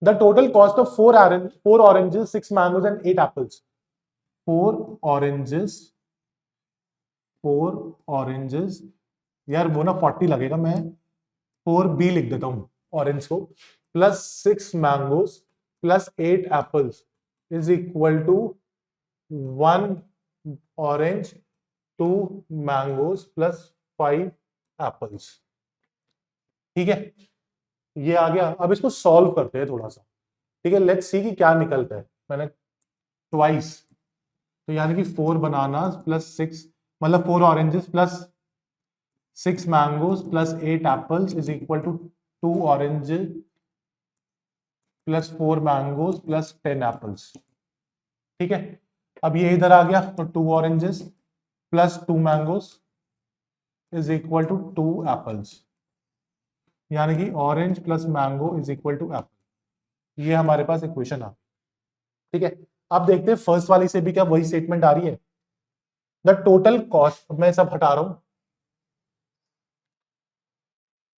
The total cost of 4 oranges 6 mangoes and 8 apples। 4 oranges, 4 oranges, यार वो ना 40 लगेगा, मैं 4b लिख देता हूं ऑरेंज को, plus 6 mangoes plus 8 apples is equal to 1 orange 2 mangoes plus 5 apples. ठीक है, ये आ गया। अब इसको सॉल्व करते हैं थोड़ा सा। ठीक है, लेट्स सी कि क्या निकलता है। मैंने ट्वाइस, तो यानी कि 4 बनाना प्लस 6, मतलब 4 oranges plus 6 mangoes plus 8 apples is equal to 2 oranges plus 4 mangoes plus 10 apples. ठीक है, अब ये इधर आ गया, तो 2 oranges plus 2 mangoes is equal to 2 apples, यानी कि orange plus mango is equal to apple. ये हमारे पास इक्वेशन आ। ठीक है, अब देखते हैं फर्स्ट वाली से भी क्या वही स्टेटमेंट आ रही है। द टोटल कॉस्ट, मैं सब हटा रहा हूं,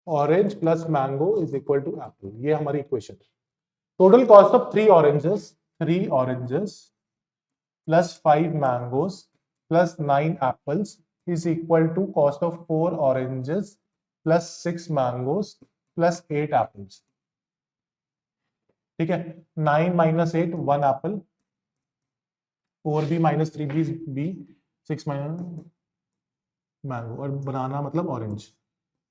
orange plus mango is equal to apple, ये हमारी equation. Total cost of 3 oranges plus 5 mangoes plus 9 apples is equal to cost of 4 oranges plus 6 mangoes plus 8 apples. ठीक है, 9 minus 8 1 apple, 4b minus 3b 6 minus mango, और बनाना मतलब orange,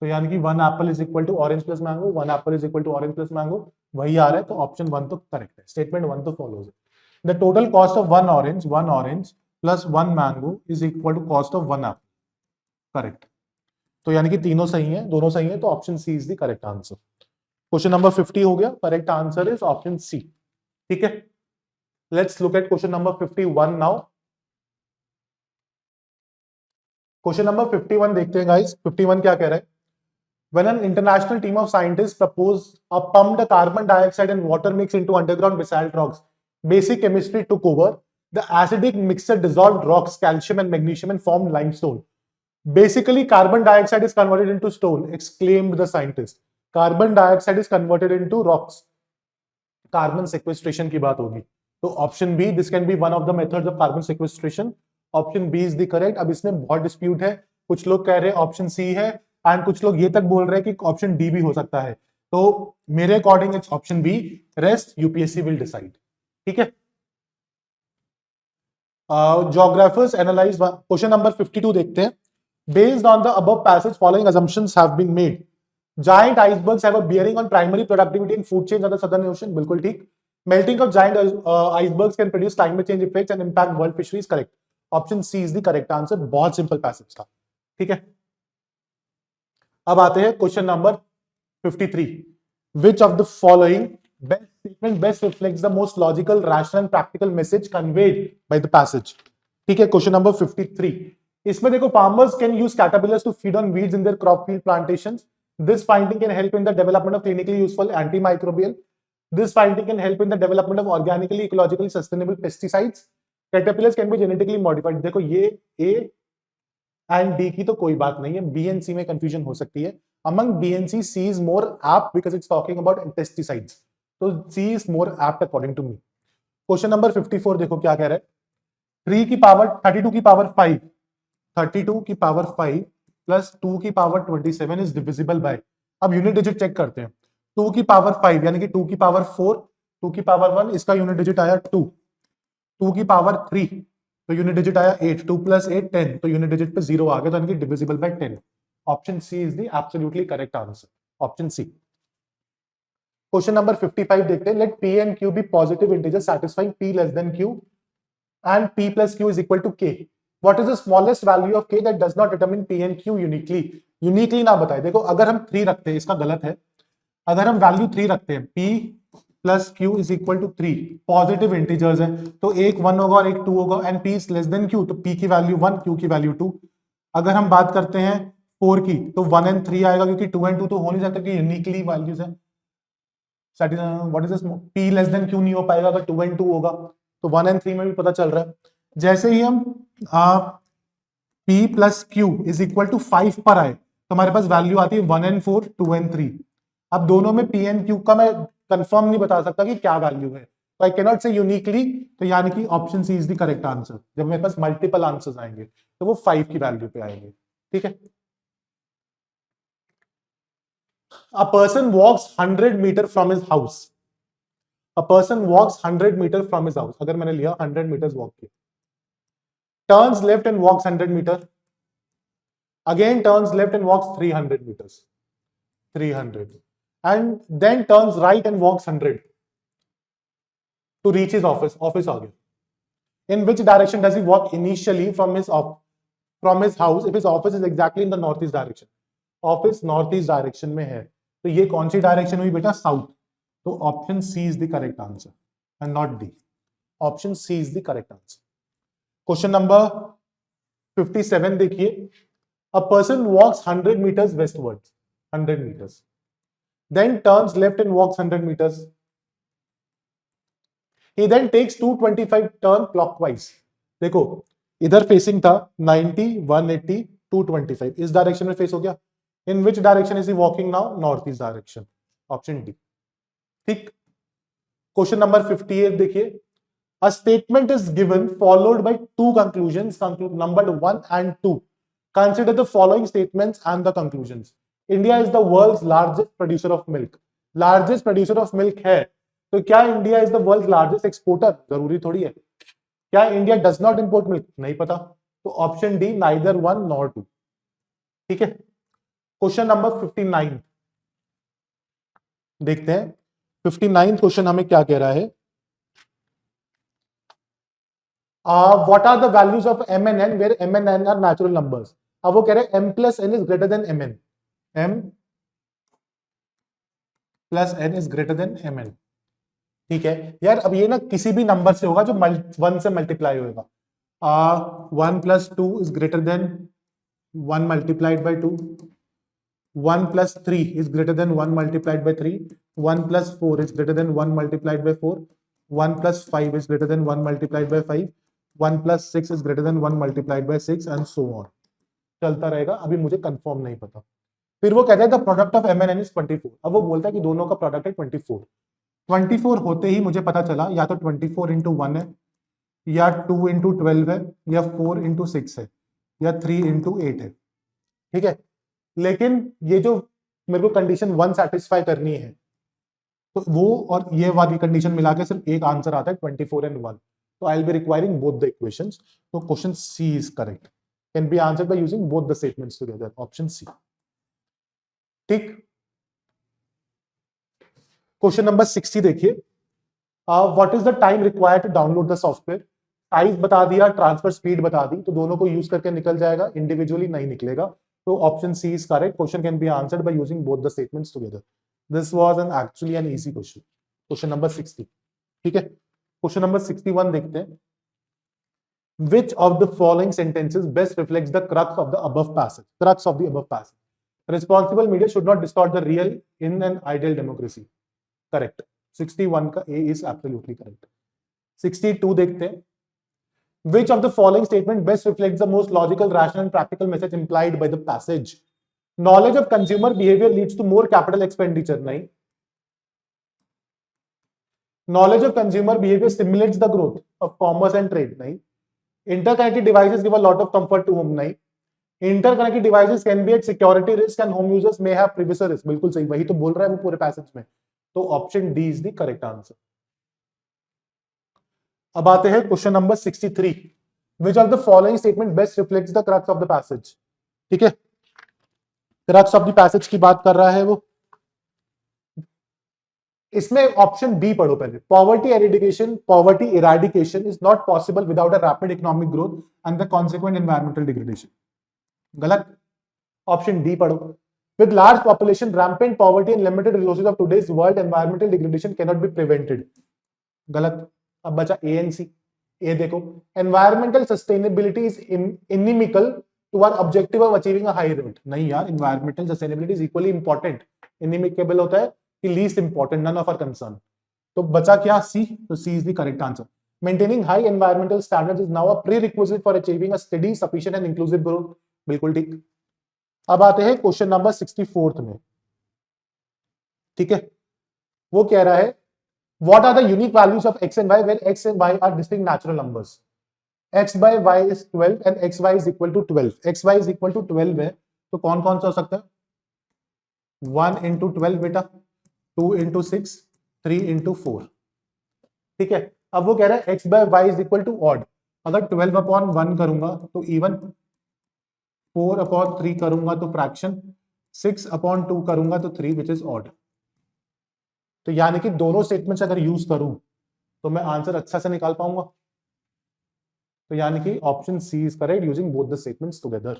तो यानी कि 1 apple is equal to orange plus mango, 1 apple is equal to orange plus mango, वही आ रहा है, तो ऑप्शन 1 तो करेक्ट है, स्टेटमेंट 1 तो फॉलो है। The total cost of 1 orange plus 1 mango is equal to cost of 1 apple. Correct, तो यानी कि तीनों सही है, दोनों सही है, तो option C is the correct answer. Question number 50 हो गया, correct answer is option C. ठीक है, let's look at question number 51 now. Question number 51 देखते हैं गाइस। 51 क्या कह रहा है, when an international team of scientists proposed a pumped carbon dioxide and water mix into underground basalt rocks, basic chemistry took over. The acidic mixture dissolved rocks, calcium and magnesium, and formed limestone. Basically, carbon dioxide is converted into stone, exclaimed the scientist. Carbon dioxide is converted into rocks. Carbon sequestration की बात होगी, तो option B, this can be one of the methods of carbon sequestration. Option B is the correct. अब इसमें बहुत dispute है, कुछ लोग कह रहे हैं ऑप्शन सी है एंड कुछ लोग ये तक बोल रहे हैं कि ऑप्शन डी भी हो सकता है, तो मेरे according it's option B, rest UPSC will decide. ठीक है, Geographers analyze question number 52 देखते हैं. Based on the above passage, following assumptions have been made. Giant icebergs have a bearing on primary productivity in food chains of the Southern Ocean. बिल्कुल ठीक. Melting of giant icebergs can produce climate change effects and impact world fisheries. Correct. Option C is the correct answer. बहुत simple passage था. ठीक है. अब आते हैं question number 53. Which of the following best statement best reflects the most logical, rational, and practical message conveyed by the passage? ठीक है. Question number 53. इसमें देखो, farmers can use caterpillars to feed on weeds in their crop field plantations. This finding can help in the development of clinically useful antimicrobial. This finding can help in the development of organically, ecologically sustainable pesticides. Caterpillars can be genetically modified. देखो ये A and D की तो कोई बात नहीं है, B and C में confusion हो सकती है. Among B and C, C is more apt because it's talking about pesticides. तो C is more apt according to me. Question number 54 देखो क्या कह रहा है. 3 की पावर 32 की पावर 5 32 की पावर 5 प्लस 2 की पावर 27 इज डिविजिबल बाय. अब यूनिट डिजिट चेक करते हैं. 2 की पावर 5 यानी कि 2 की पावर 4, 2 की पावर 1, इसका यूनिट डिजिट आया 2. 2 की पावर 3 तो यूनिट डिजिट आया 8. 2 प्लस 8 10 तो यूनिट डिजिट पे 0 आ गया, तो यानी कि divisible by 10. Option C is the absolutely correct answer. Option C. Question number 55 देखते हैं. Let p and q be positive integers satisfying p less than q and p plus q is equal to k. What is the smallest value of k that does not determine p and q uniquely? Uniquely ना बताए. देखो अगर हम 3 रखते हैं, इसका गलत है. अगर हम वैल्यू 3 रखते हैं, p plus q is equal to 3, positive integers है तो एक 1 होगा और एक 2 होगा, and p is less than q तो p की वैल्यू 1, q की वैल्यू 2. अगर हम बात करते हैं 4 की तो 1 and 3 आएगा, क्योंकि 2 and 2 तो हो नहीं सकता कि यूनिकली वैल्यूज है. What is this? p less than q नहीं हो पाएगा अगर 2 and 2 होगा, तो 1 and 3 में भी पता चल रहा है. जैसे ही हम p plus q is equal to 5 पर आए तो हमारे पास वैल्यू आती है 1 and 4, 2 and 3. अब दोनों में p and q का मैं कंफर्म नहीं बता सकता कि क्या वैल्यू है, तो आई कैनॉट से यूनिकली, तो यानी कि option C is the correct answer. जब मेरे पास मल्टीपल आंसर्स आएंगे तो वो 5 की वैल्यू पे आएंगे. ठीक है. A person walks 100 meter from his house. A person walks 100 meter from his house. अगर मैंने लिया 100 meters walk किया, turns left and walks 100 meter, again turns left and walks 300 meters, 300, and then turns right and walks 100 to reach his office. Office आ गया. In which direction does he walk initially from his house if his office is exactly in the northeast direction? Office northeast direction में है, तो ये कौन सी direction हुई बेटा? South. तो option C is the correct answer and not D. Option C is the correct answer. Question number 57 देखिए. A person walks 100 meters westwards, 100 meters, then turns left and walks 100 meters. He then takes 225 turn clockwise. देखो इधर facing था 90, 180, 225, इस direction में face हो गया. In which direction is he walking now? Northeast direction. Option D. ठीक. Question number 58 देखिए. A statement is given followed by two conclusions, numbered 1 and 2. Consider the following statements and the conclusions. India is the world's largest producer of milk. Largest producer of milk है, तो क्या India is the world's largest exporter? जरूरी थोड़ी है. क्या India does not import milk? नहीं पता. तो ऑप्शन डी, neither 1 nor 2. ठीक है. क्वेश्चन नंबर 59 देखते हैं. 59 क्वेश्चन हमें क्या कह रहा है? What are the values of m and n where m and n are natural numbers. अब वो कह रहे हैं m plus n is greater than mn. m plus n is greater than mn. ठीक है यार. अब ये ना किसी भी नंबर से होगा जो 1 से मल्टीप्लाई होगा. 1 plus 2 is greater then 1 multiplied by 2. 1 plus 3 is greater than 1 multiplied by 3. 1 plus 4 is greater than 1 multiplied by 4. 1 plus 5 is greater than 1 multiplied by 5. 1 plus 6 is greater than 1 multiplied by 6 and so on. चलता रहेगा. अभी मुझे confirm नहीं पता. फिर वो कहता है the product of m and n is 24. अब वो बोलता है कि दोनों का प्रोडक्ट है 24. 24 होते ही मुझे पता चला या तो 24 into 1 है, या 2 into 12 है, या 4 into 6 है, या 3 into 8 है. ठीक है. लेकिन ये जो मेरे को कंडीशन 1 सेटिस्फाई करनी है, तो वो और ये वाली कंडीशन मिला के सिर्फ एक आंसर आता है 24 and 1. तो I will be requiring both the equations. तो question C is correct, can be answered by using both the statements together. Option C. ठीक. क्वेश्चन नंबर 60 देखिए. What is the time required to download the software. Size बता दिया, transfer speed बता दी, तो दोनों को use करके निकल जाएगा, इंडिविजुअली नहीं निकलेगा. तो option C is correct. Question can be answered by using both the statements together. This was an actually an easy question. Question number 60. ठीक है. क्वेश्चन नंबर 61 देखते हैं. Which of the following sentences best reflects the crux of the above passage? Crux of the above passage. Responsible media should not distort the real in an ideal democracy. Correct. 61 का A is absolutely correct. 62 देखते हैं. Which of the following statement best reflects the most logical, rational, and practical message implied by the passage? Knowledge of consumer behavior leads to more capital expenditure. नहीं. Knowledge of consumer behavior stimulates the growth of commerce and trade. नहीं. Interconnected devices give a lot of comfort to home. नहीं. Interconnected devices can be at security risk and home users may have privacy risk. बिल्कुल सही, वही तो बोल रहा है वो पूरे पैसेज में. तो option D is the correct answer. अब आते हैं question number 63. Which of the following statement best reflects the crux of the passage? ठीक है. crux of the passage की बात कर रहा है वो. इसमें ऑप्शन बी पढ़ो पहले. Poverty eradication is not possible without a rapid economic growth and the consequent environmental degradation. गलत. ऑप्शन डी पढ़ो. With large population, rampant poverty and limited resources of today's world, environmental degradation cannot be prevented. गलत. अब बचा A and सी. ए देखो. Environmental sustainability is inimical to our objective of achieving a high rate. नहीं यार, environmental sustainability is equally important. Inimical होता है कि least important, none of our concern. तो बचा क्या? सी. तो सी is the correct answer. Maintaining high environmental standards is now a prerequisite for achieving a steady, sufficient and inclusive growth. बिल्कुल ठीक. अब आते हैं क्वेश्चन नंबर 64 में. ठीक है. वो कह रहा है what are the unique values of x and y when x and y are distinct natural numbers. X by y is 12 and x y is equal to 12. X y is equal to 12 है तो कौन कौन सा हो सकता है? 1 into 12 बेटा, 2 into 6, 3 into 4. ठीक है. अब वो कह रहा है x by y is equal to odd. अगर 12 अपॉन 1 करूंगा तो इवन, 4 अपॉन 3 करूंगा तो फ्रैक्शन, 6 अपॉन 2 करूंगा तो 3 विच इज ऑड. तो यानी कि दोनों स्टेटमेंट्स अगर यूज करूं तो मैं आंसर अच्छा से निकाल पाऊंगा. तो यानी कि option C is correct using both the statements together.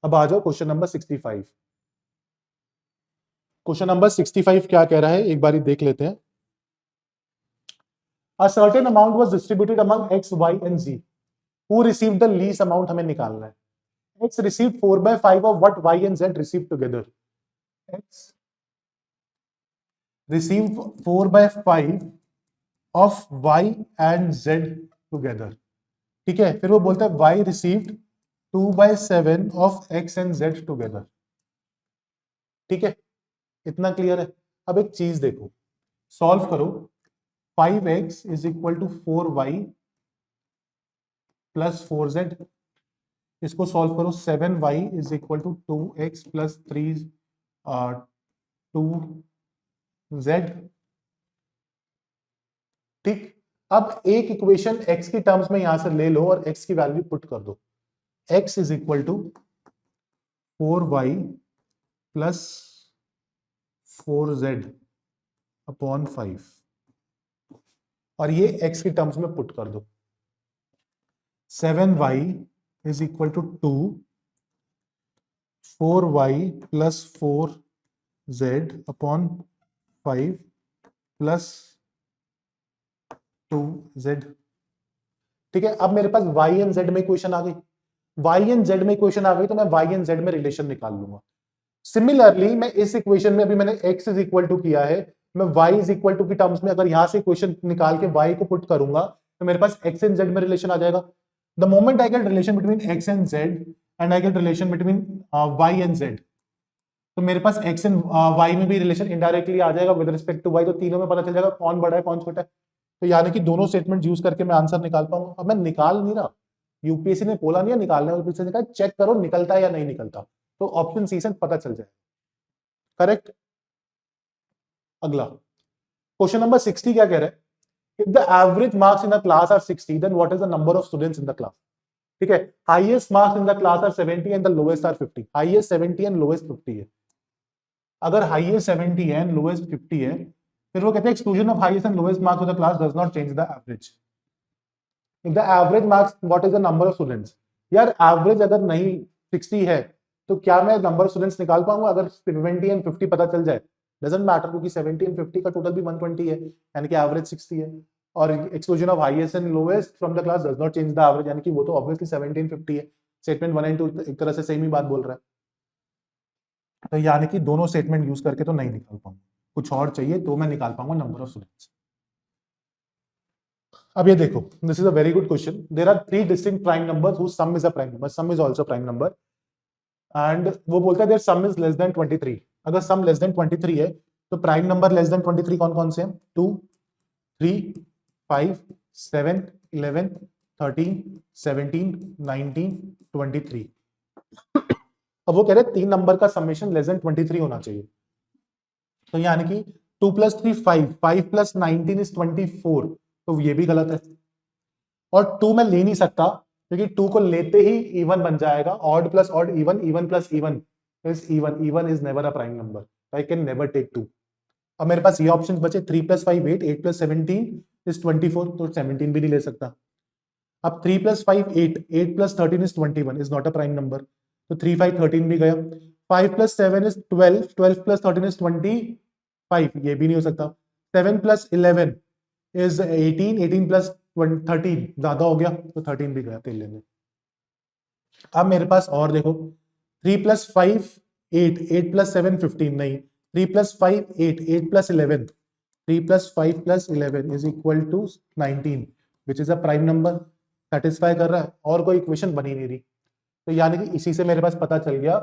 अब आ जाओ क्वेश्चन नंबर 65. क्वेश्चन नंबर 65 क्या कह रहा है एक बारी देख लेते हैं. A certain amount was distributed among x, y and z. Who received the least amount हमें निकालना है. X received 4/5 of what y and z received together. X received 4/5 of y and z together. ठीक है. फिर वो बोलता है y received 2/7 of x and z together. ठीक है. इतना क्लियर है. अब एक चीज देखो, सॉल्व करो. 5x is equal to 4y plus 4z. इसको सॉल्व करो. 7y is equal to 2x plus 2z. ठीक. अब एक इक्वेशन x की टर्म्स में यहां से ले लो और x की वैल्यू पुट कर दो. x is equal to 4y plus 4z upon 5 और ये x की टर्म्स में पुट कर दो. 7y is equal to 2, 4y plus 4z upon 5 plus 2z. ठीक है. अब मेरे पास y एंड z में इक्वेशन आ गई. y एंड z में इक्वेशन आ गई तो मैं y एंड z में रिलेशन निकाल लूंगा. सिमिलरली मैं इस इक्वेशन में अभी मैंने x इज इक्वल टू किया है, मैं y इज इक्वल टू की टर्म्स में अगर यहां से इक्वेशन निकाल के y को पुट करूंगा तो मेरे पास x एंड z में रिलेशन आ जाएगा. The moment I get relation between x and z and I get relation between y and z, तो मेरे पास x एंड y में भी रिलेशन इनडायरेक्टली आ जाएगा विद रिस्पेक्ट टू y. तो तीनों में पता चल जाएगा कौन बड़ा है कौन छोटा है. तो यानी कि दोनों स्टेटमेंट यूज करके मैं आंसर निकाल पाऊंगा. अब मैं निकाल नहीं रहा, यूपीएससी ने बोला नहीं है निकालने, यूपीएससी ने कहा चेक करो निकलता है या नहीं निकलता. तो ऑप्शन सी से पता चल जाएगा. करेक्ट. अगला क्वेश्चन नंबर 60 क्या कह रहा है. If the average marks in the class are 60, then what is the number of students in the class? ठीक है, highest marks in the class are 70 and the lowest are 50. Highest 70 and lowest 50 है. अगर highest 70 है and lowest 50 है, फिर वो कहते हैं exclusion of highest and lowest marks of the class does not change the average. If the average marks, what is the number of students? यार average अगर नहीं 60 है, तो क्या मैं नंबर ऑफ स्टूडेंट्स निकाल पाऊंगा अगर 70 एंड 50 पता चल जाए? डजंट मैटर, क्योंकि 70 एंड 50 का टोटल भी 120 है, यानी कि एवरेज 60 है. और exclusion of highest and lowest from the class does not change the average, यानी कि वो तो ऑब्वियसली 70 एंड 50 है. स्टेटमेंट 1 एंड 2 एक तरह से सेम ही बात बोल रहा है. तो यानी कि दोनों स्टेटमेंट यूज करके तो नहीं निकाल पाऊंगा, कुछ और चाहिए तो मैं निकाल पाऊंगा नंबर ऑफ स्टूडेंट्स. अब ये देखो, this is a very good question. There are 3 distinct prime numbers whose sum is a prime number, sum is also a prime number, and वो बोलता है their sum is less than 23. अगर sum less than 23 है तो prime number less than 23 कौन कौन से हैं? 2, 3, 5, 7, 11, 13, 17, 19, 23. अब वो कह रहे हैं 3 नंबर का समेशन लेस देन 23 होना चाहिए. तो यानी कि 2 + 3 5, 5 + 19 इज 24. तो ये भी गलत है. और 2 मैं ले नहीं सकता क्योंकि 2 को लेते ही इवन बन जाएगा. Odd plus odd even, even plus even is even. Even is never a prime number. I can never take 2. अब मेरे पास ये ऑप्शंस बचे 3 + 5 8, 8 + 17 इज 24. तो 17 भी नहीं ले सकता. अब 3 + 5 8, 8 + 13 is 21, is not a prime number. तो 3 5 13 भी गया. 5 + 7 इज 12, 12 + 13 इज 25, ये भी नहीं हो सकता. 7 + 11 इज 18, 18 + 13 ज्यादा हो गया, तो 13 भी गया तेल लेने. अब मेरे पास और देखो, 3 + 5 8, 8 + 7 15 नहीं. 3 + 5 8, 8 + 11, 3 + 5 + 11 is equal to 19, which is a prime number. Satisfy कर रहा है, और कोई इक्वेशन बनी नहीं रही. तो यानी कि इसी से मेरे पास पता चल गया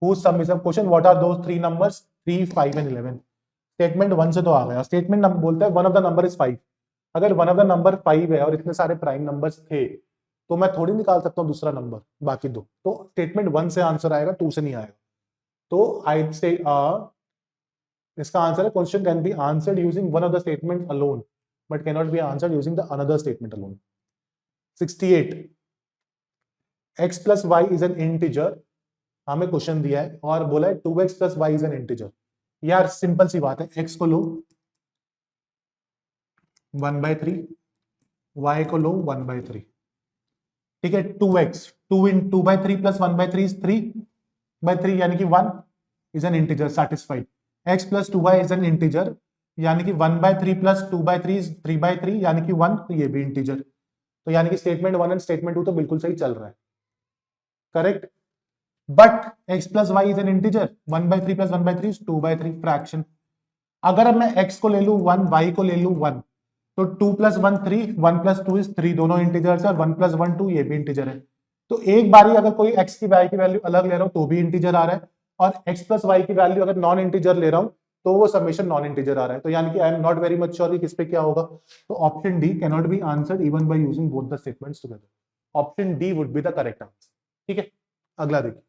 whose sum is a question, what are those 3 numbers? 3, 5 and 11. Statement 1 से तो आ गया. स्टेटमेंट बोलता है one of the number is 5. अगर वन ऑफ द नंबर 5 है और इतने सारे प्राइम नंबर्स थे, तो मैं थोड़ी निकाल सकता हूं दूसरा नंबर, बाकी दो. तो स्टेटमेंट 1 से आंसर आएगा, 2 से नहीं आएगा. तो आई से इसका आंसर है question can be answered using one of the statement alone but can not be answered using the another statement alone. 68, x + y is an integer. हमें क्वेश्चन दिया है और बोला है 2x + y is an integer. यार simple सी बात है, x को लो 1/3, y को लो 1/3. ठीक है. 2x 2/3 + 1/3 इज 3/3, यानी कि 1 is an integer. Satisfied. x + 2y is an integer, यानी कि 1/3 + 2/3 इज 3/3, यानी कि 1. तो ये भी इंटीजर. तो यानी कि स्टेटमेंट 1 एंड स्टेटमेंट 2 तो बिल्कुल सही चल रहा है. Correct. But x + y is an integer. 1/3 + 1/3 is 2/3, fraction. अगर अब मैं x को ले लू 1, y को ले लू 1, तो 2 + 1 3, 1 + 2 इज 3, दोनों इंटीजर्स है. और 1 + 1 2, ये भी इंटीजर है. तो एक बारी अगर कोई x की y की वैल्यू अलग ले रहा हूं तो भी इंटीजर आ रहा है, और x + y की वैल्यू अगर नॉन इंटीजर ले रहा हूं तो वो समेशन नॉन इंटीजर आ रहा है. तो यानी कि आई am not very much sure कि किस पे क्या होगा. तो option D can not be answered even bye using both the statements together. Option D would be the correct answer. ठीक है. अगला देखिए,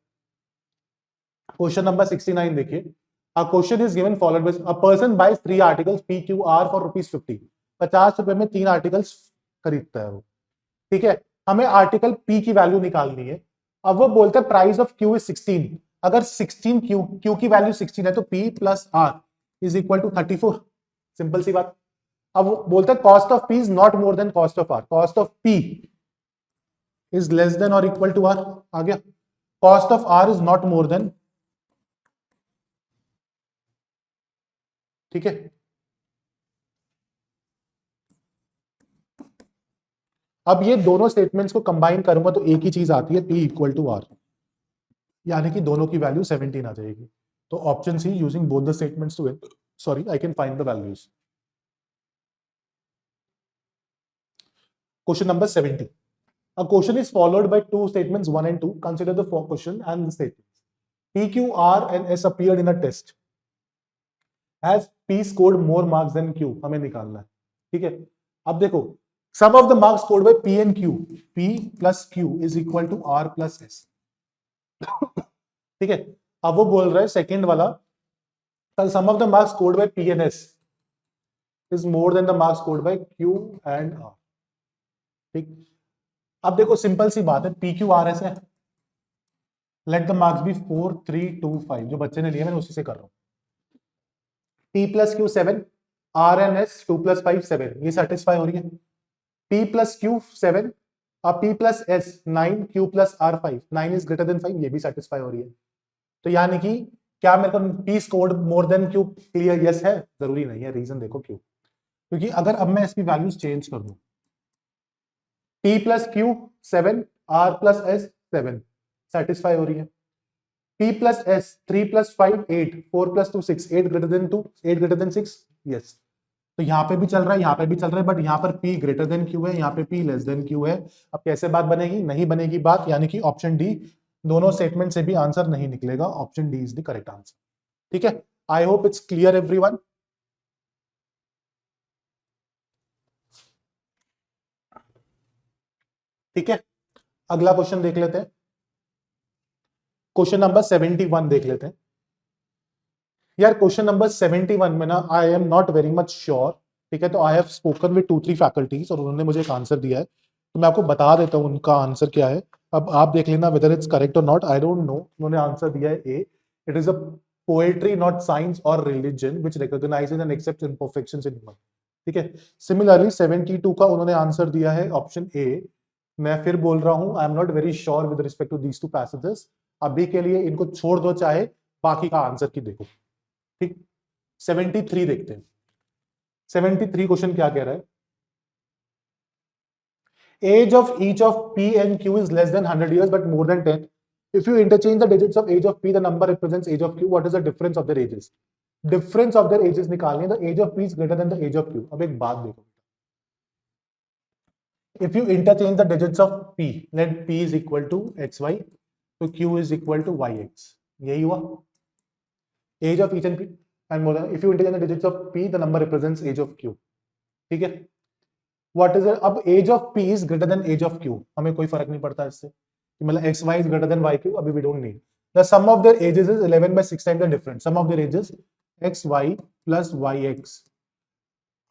क्वेश्चन नंबर 69 देखिए. A question is given followed by a person buys 3 articles PQR for ₹50. 50 रुपए में 3 articles खरीदता है वो. ठीक है. हमें आर्टिकल P की वैल्यू निकालनी है. अब वो बोलता है प्राइस ऑफ Q इज 16. अगर 16 Q की वैल्यू 16 है तो P + R is equal to 34. Simple सी बात. अब वो बोलता है cost of P is not more than cost of R. Cost of P is less than और इक्वल टू R. आ गया. Cost of R is not more than. ठीक है. अब ये दोनों स्टेटमेंट्स को कंबाइन करूंगा तो एक ही चीज आती है, P = R, यानी कि दोनों की वैल्यू 17 आ जाएगी. तो option C, using both the statements to sorry I can find the values. Question number 70. A question is followed by two statements 1 and 2. Consider the question and the statements. P, Q, R and S appeared in a test. Has P scored more marks than Q? हमें निकालना है. ठीक है. अब देखो, sum of the marks scored by P and Q, P + Q is equal to R + S. ठीक है. अब वो बोल रहा है सेकेंड वाला, sum of the marks scored by P and S is more than the marks scored by Q and R. ठीक, अब देखो सिंपल सी बात है, पी क्यू आर एस है, लेट द मार्क्स बी 4 3 2 5, जो बच्चे ने लिया मैंने उसी से कर रहा हूं। P plus Q 7, R and S 2 plus 5 7, ये सेटिस्फाई हो रही है। P प्लस क्यू 7 और P plus S 9, Q plus R 5, 9 is greater than 5, ये भी सेटिस्फाई हो रही है। तो यानी कि क्या मेरे को P scored more than Q clear yes है? जरूरी नहीं है, रीजन देखो क्यों, क्योंकि अगर अब मैं इसकी वैल्यूज चेंज कर दूं, P plus Q 7, R plus S 7, satisfy हो रही है। P plus S 3 plus 5 8, 4 plus 2 6, 8 greater than 2, 8 greater than 6, yes. तो यहाँ पे भी चल रहा है, यहाँ पे भी चल रहा है, बट यहाँ पर P ग्रेटर देन क्यू है, यहाँ पे P लेस देन क्यू है। अब कैसे बात बनेगी? नहीं बनेगी बात, यानी कि ऑप्शन डी, दोनों स्टेटमेंट से भी आंसर नहीं निकलेगा, option D is the correct answer. ठीक है, I hope it's clear everyone. ठीक है, अगला क्वेश्चन देख लेते हैं, क्वेश्चन नंबर 71 देख लेते हैं। यार क्वेश्चन नंबर 71 में ना आई am not very much sure. ठीक है, तो I have spoken with 2-3 faculties और उन्होंने मुझे एक आंसर दिया है, तो मैं आपको बता देता हूँ उनका आंसर क्या है। अब आप देख लेना वेदर इट्स करेक्ट और नॉट, आई डोंट नो। उन्होंने आंसर दिया है A, it is a poetry not science और religion which recognizes and accepts imperfections in human. ठीक है, सिमिलरली 72 का उन्होंने आंसर दिया है ऑप्शन ए। मैं फिर बोल रहा हूं, I am not very sure with respect to these two passages. अभी के लिए इनको छोड़ दो, चाहे बाकी का आंसर की देखो। ठीक, 73 देखते हैं। 73 क्वेश्चन क्या कह रहा है? Age of each of P and Q is less than 100 years but more than 10. If you interchange the digits of age of P, the number represents age of Q. What is the difference of their ages? Difference of their ages निकालनी है, the age of P is greater than the age of Q. अब एक बात देखो, if you interchange the digits of P, let P is equal to XY, तो Q is equal to YX, यही हुआ। Age of each and P and more than, if you interchange the digits of P, the number represents age of Q. ठीक है, what is अब age of P is greater than age of Q, हमें कोई फर्क नहीं पड़ता इससे, मतलब x y is greater than y Q, अभी we don't need. The sum of their ages is 11/6 time the difference, sum of their ages x Y plus y x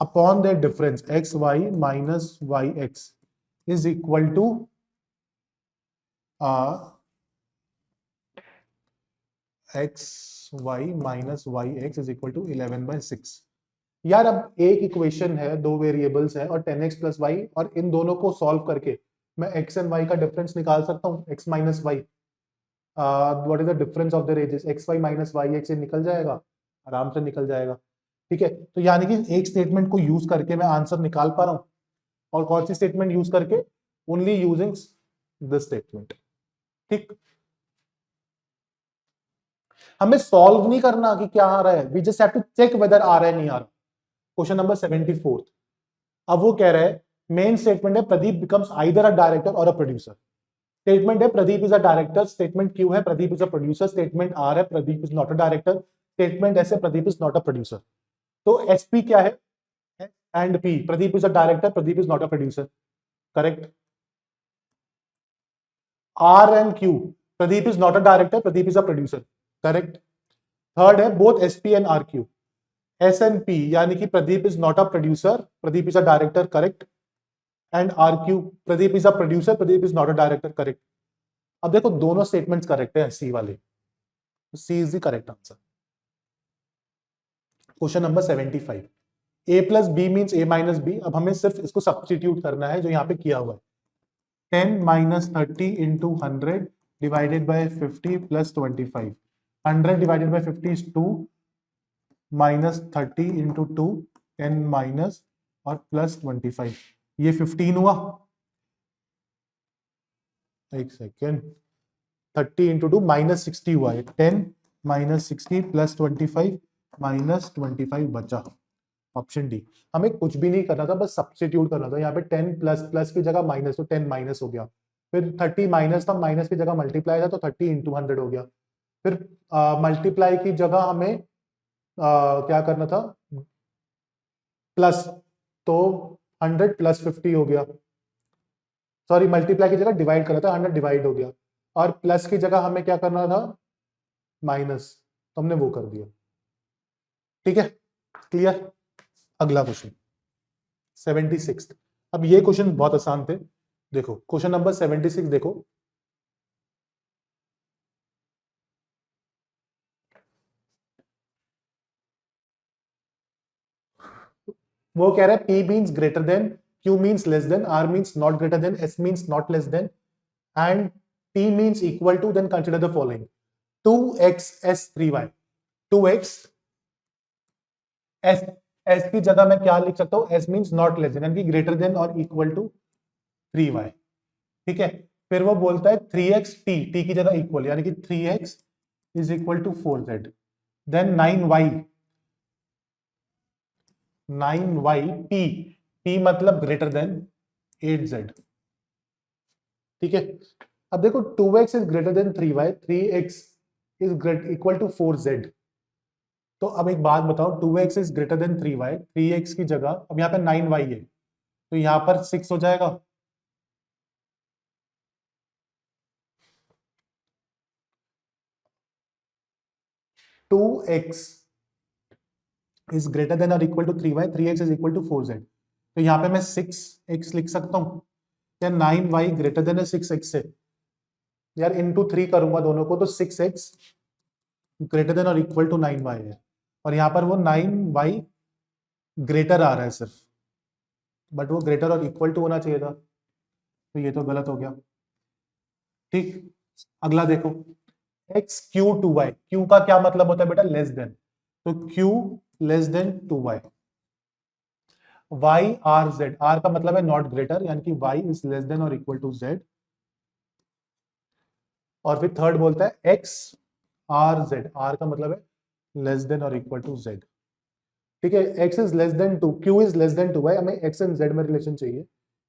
upon their difference x y minus y x is equal to x y minus y x is equal to 11/6। यार अब एक equation है, दो variables है और 10x plus Y, और इन दोनों को सॉल्व करके मैं x एंड y का डिफरेंस निकाल सकता हूँ, x minus y. What is the difference of their ages? X y minus y x, निकल जाएगा, आराम से निकल जाएगा। ठीक है, तो यानी कि एक स्टेटमेंट को यूज करके मैं आंसर निकाल पा रहा हूँ, और कौन सी स्टेटमेंट यूज करके? Only using this statement. ठीक, हमें सॉल्व नहीं करना कि क्या आ रहा है, we just have to check whether आ रहा है नहीं आ रहा। क्वेश्चन नंबर 74, अब वो कह रहा है, मेन स्टेटमेंट है Pradeep becomes either a director और अ प्रोड्यूसर। स्टेटमेंट है Pradeep is a director, statement Q है Pradeep is a producer, statement R है Pradeep is not a director, statement S है Pradeep is not a producer. तो एसपी क्या है? And P, Pradeep is a director, Pradeep is not a producer, correct. R and Q, Pradeep is not a director, Pradeep is a producer, correct. Third है both SP and R Q, S and P, यानी कि Pradeep is not a producer, Pradeep is a director, correct. And R Q, Pradeep is a producer, Pradeep is not a director, correct. अब देखो दोनों statements correct है, C वाले, C is the correct answer. Question number 75, A plus B means A minus B. अब हमें सिर्फ इसको substitute करना है जो यहाँ पे किया हुआ है, 10 minus 30 into 100 divided by 50 plus 25, 100 divided by 50 is 2 minus 30 into 2, 10 minus और प्लस 25, ये 15 हुआ। एक सेकेंड, 30 इंटू 2 माइनस 60 हुआ है, 10 माइनस 60 प्लस 25 माइनस 25 बचा, ऑप्शन डी। हमें कुछ भी नहीं करना था, बस सब्स्टिट्यूट करना था। यहाँ पे 10 प्लस प्लस की जगह माइनस, तो 10 माइनस हो गया, फिर 30 माइनस था, माइनस की जगह मल्टीप्लाई था तो 30 इंटू 100 हो गया, फिर मल्टीप्लाई की जगह हमें क्या करना था, प्लस, तो 100 प्लस 50 हो गया, सॉरी मल्टीप्लाई की जगह डिवाइड करना था, 100 डिवाइड हो गया, और प्लस की जगह हमें क्या करना था, माइनस, तो हमने वो कर दिया। ठीक है, क्लियर। अगला क्वेश्चन 76। अब ये क्वेश्चन बहुत आसान थे। देखो क्वेश्चन नंबर 76 देखो, वो कह रहा है P means greater than, Q means less than, R means not greater than, S means not less than and T means equal to, then consider the following 2x S 3y। 2x S, S की जगह मैं क्या लिख सकता हूं, S means not less then यानी कि greater than और इक्वल टू 3y। ठीक है, फिर वो बोलता है 3x T, T की जगह इक्वल यानी कि 3x is equal to 4z, then 9y, 9y P, P मतलब ग्रेटर देन 8z। ठीक है, अब देखो 2x is greater than 3y, 3x is equal to 4z। तो अब एक बात बताओ, 2x is greater than 3y, 3x की जगह अब यहाँ पे 9y है तो यहाँ पर 6 हो जाएगा। Two x is greater than और equal to 3y, 3x is equal to 4z। तो यहाँ पे मैं 6x लिख सकता हूँ या 9y ग्रेटर देन है 6x से, यार इंटू 3 करूंगा दोनों को तो 6x ग्रेटर देन और इक्वल टू 9y है, और यहाँ पर वो 9y ग्रेटर आ रहा है सिर्फ, बट वो ग्रेटर और इक्वल टू होना चाहिए था, तो ये तो गलत हो गया। ठीक, अगला देखो x q 2y, q का क्या मतलब होता है बेटा, लेस देन, तो q less than 2y। y r z, r का मतलब है नॉट ग्रेटर यानी कि y इज लेस देन और इक्वल टू z, और फिर थर्ड बोलता है x r z, r का मतलब है लेस देन और इक्वल टू z। ठीक है, x is less then 2, q is less then 2y, हमें x एंड z में रिलेशन चाहिए।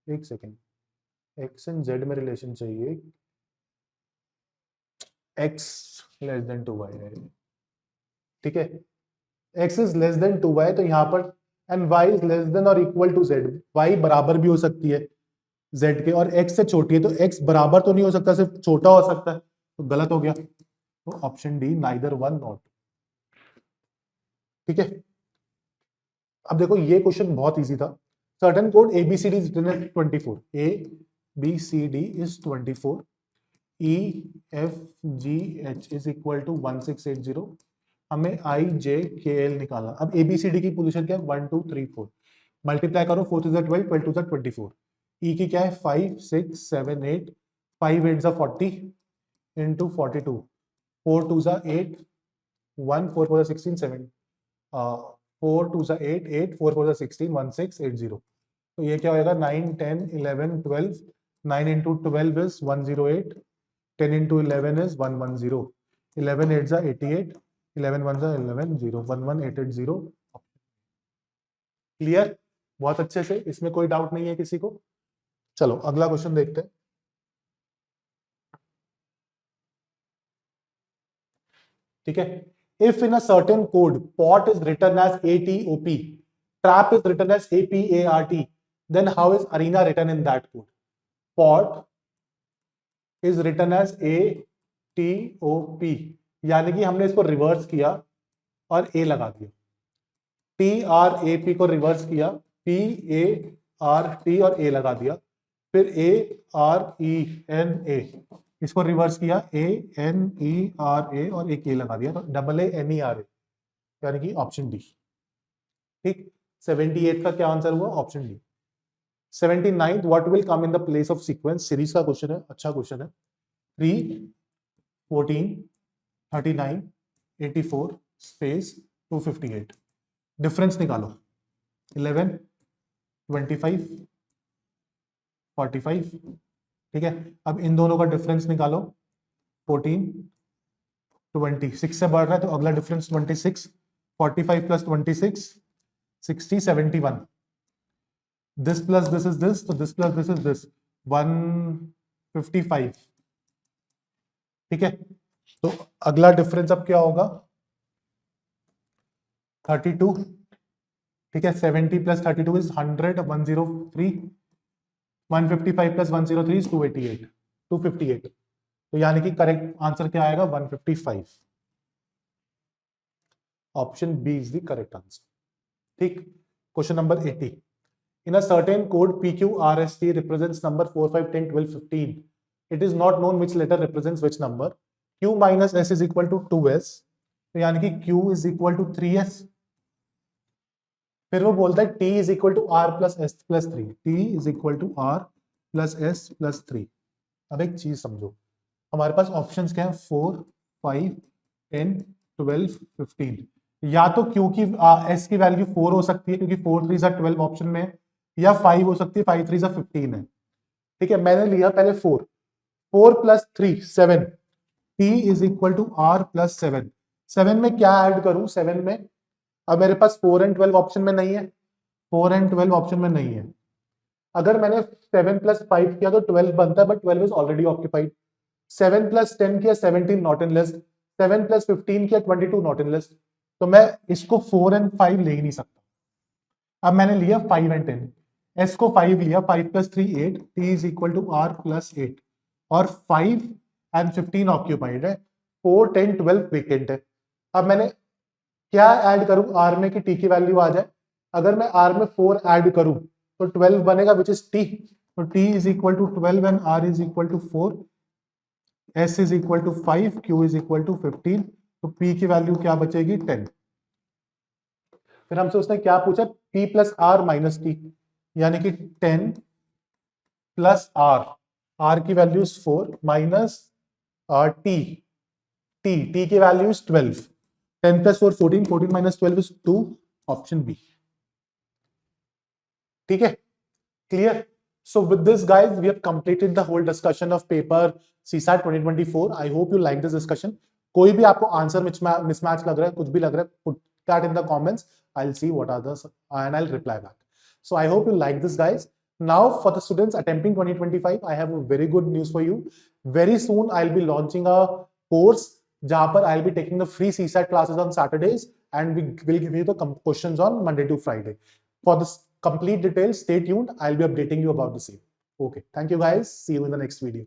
एक सेकेंड, x एंड z में रिलेशन चाहिए, x लेस देन 2y है। ठीक है, x is less then 2y तो यहाँ पर and y is less than और इक्वल टू z, y बराबर भी हो सकती है z के और x से छोटी है, तो x बराबर तो नहीं हो सकता, सिर्फ छोटा हो सकता है, तो गलत हो गया। तो option D neither one not. ठीक है, अब देखो ये क्वेश्चन बहुत इजी था। Certain code ABCD is written as 24, ABCD is 24, EFGH is equal to 1680, हमें IJKL निकालना। अब ABCD की पोजीशन क्या है, 1 2 3 4, मल्टीप्लाई करो, 4 2 12, 12 2 24, E की क्या है 5 6 7 8, 5 8 40 इंटू 42, 4 2 8, 1 4 4 16 7, 4 2 8 8, 4 4 16 1680, तो ये क्या होगा 9 10 11 12, 9 इंटू 12 इज 108, 10 इंटू 11 इज 110, 11 8 जा 88, 11 1 जा 11 0, 11880। क्लियर, बहुत अच्छे से, इसमें कोई डाउट नहीं है किसी को। चलो अगला क्वेश्चन देखते हैं। ठीक है, if in a certain code pot is written as ATOP, trap is written as APART, then how is arena written in that code? pot is written as ATOP, यानी कि हमने इसको रिवर्स किया और A लगा दिया, TRAP को reverse किया, PART और A लगा दिया, फिर ARENA इसको रिवर्स किया, ANERA और एक A लगा दिया, तो AANERA यानी कि ऑप्शन डी। ठीक, 78 का क्या आंसर हुआ, option D. 79 what will come in the place of sequence, series का क्वेश्चन है, अच्छा क्वेश्चन है। 3 14 39 84 स्पेस 258, डिफरेंस निकालो, 11 25 45। ठीक है, अब इन दोनों का डिफरेंस निकालो, 14 20, 6 से बढ़ रहा है तो अगला difference 26, 45 plus 26 60 71, this plus this is this, तो this plus this is this 155। ठीक है, तो अगला डिफरेंस अब क्या होगा 32। ठीक है, 70 प्लस 32 इज 100, 103, 155 प्लस 103 इज 288, 258, तो यानी कि करेक्ट आंसर क्या आएगा 155, option B is the correct answer. ठीक, Question number 80. In a certain code PQRST represents number 4, 5, 10, 12, 15. It is not known which letter represents which number. Q minus S is equal to 2S. तो यानी कि Q is equal to 3S. फिर वो बोलता है T is equal to R plus S plus 3. T is equal to R plus S plus 3. अब एक चीज समझो, हमारे पास ऑप्शंस क्या है? 4, 5, 10, 12, 15. या तो Q की S की वैल्यू 4 हो सकती है क्योंकि 4 3 12 ऑप्शन में है, या 5 हो सकती है, 5 3 15 है. ठीक है, मैंने लिया पहले 4. 4 plus 3 7. T is equal to R plus 7. 7 में क्या ऐड करूं? 7 में अब मेरे पास 4 एंड 12 ऑप्शन में नहीं है. 4 एंड 12 ऑप्शन में नहीं है. अगर मैंने 7 प्लस 5 किया तो 12 बनता है, but 12 is already occupied. 7 plus 10 किया 17 नॉट इन लिस्ट. 7 प्लस 15 किया 22 नॉट इन लिस्ट. तो मैं इसको 4 एंड 5 ले ही नहीं सकता. अब मैंने लिया 5 एंड 10. S को 5 लिया, 5 plus 3 8. T is equal to R plus 8. और 5 एंड 15 ऑक्यूपाइड है. 4 10 12 वेकेंट है. अब मैंने क्या ऐड करूं R में कि T की वैल्यू आ जाए? अगर मैं R में 4 ऐड करूं तो 12 बनेगा, विच इज T. तो T is equal to 12 and R is equal to 4. S is equal to 5, Q is equal to 15. तो P की वैल्यू क्या बचेगी? 10. फिर हमसे उसने क्या पूछा? P plus R minus T, यानी कि 10 प्लस R. R की value is 4 minus T. T की value is 12. 10 plus 4 14. 14 minus 12 is 2. Option B. ठीक है, clear? So with this guys we have completed the whole discussion of paper CSAT 2024. I hope you like this discussion. कोई भी आपको answer mismatch लग रहा है, कुछ भी लग रहा है, put that in the comments. I'll see what are the and I'll reply back. So I hope you like this guys. Now for the students attempting 2025, I have a very good news for you. Very soon I'll be launching a course जहां पर I'll be taking the free CSAT classes on Saturdays and we will give you the questions on Monday to Friday. For the complete details, stay tuned. I'll be updating you about the same. Okay. Thank you guys. See you in the next video.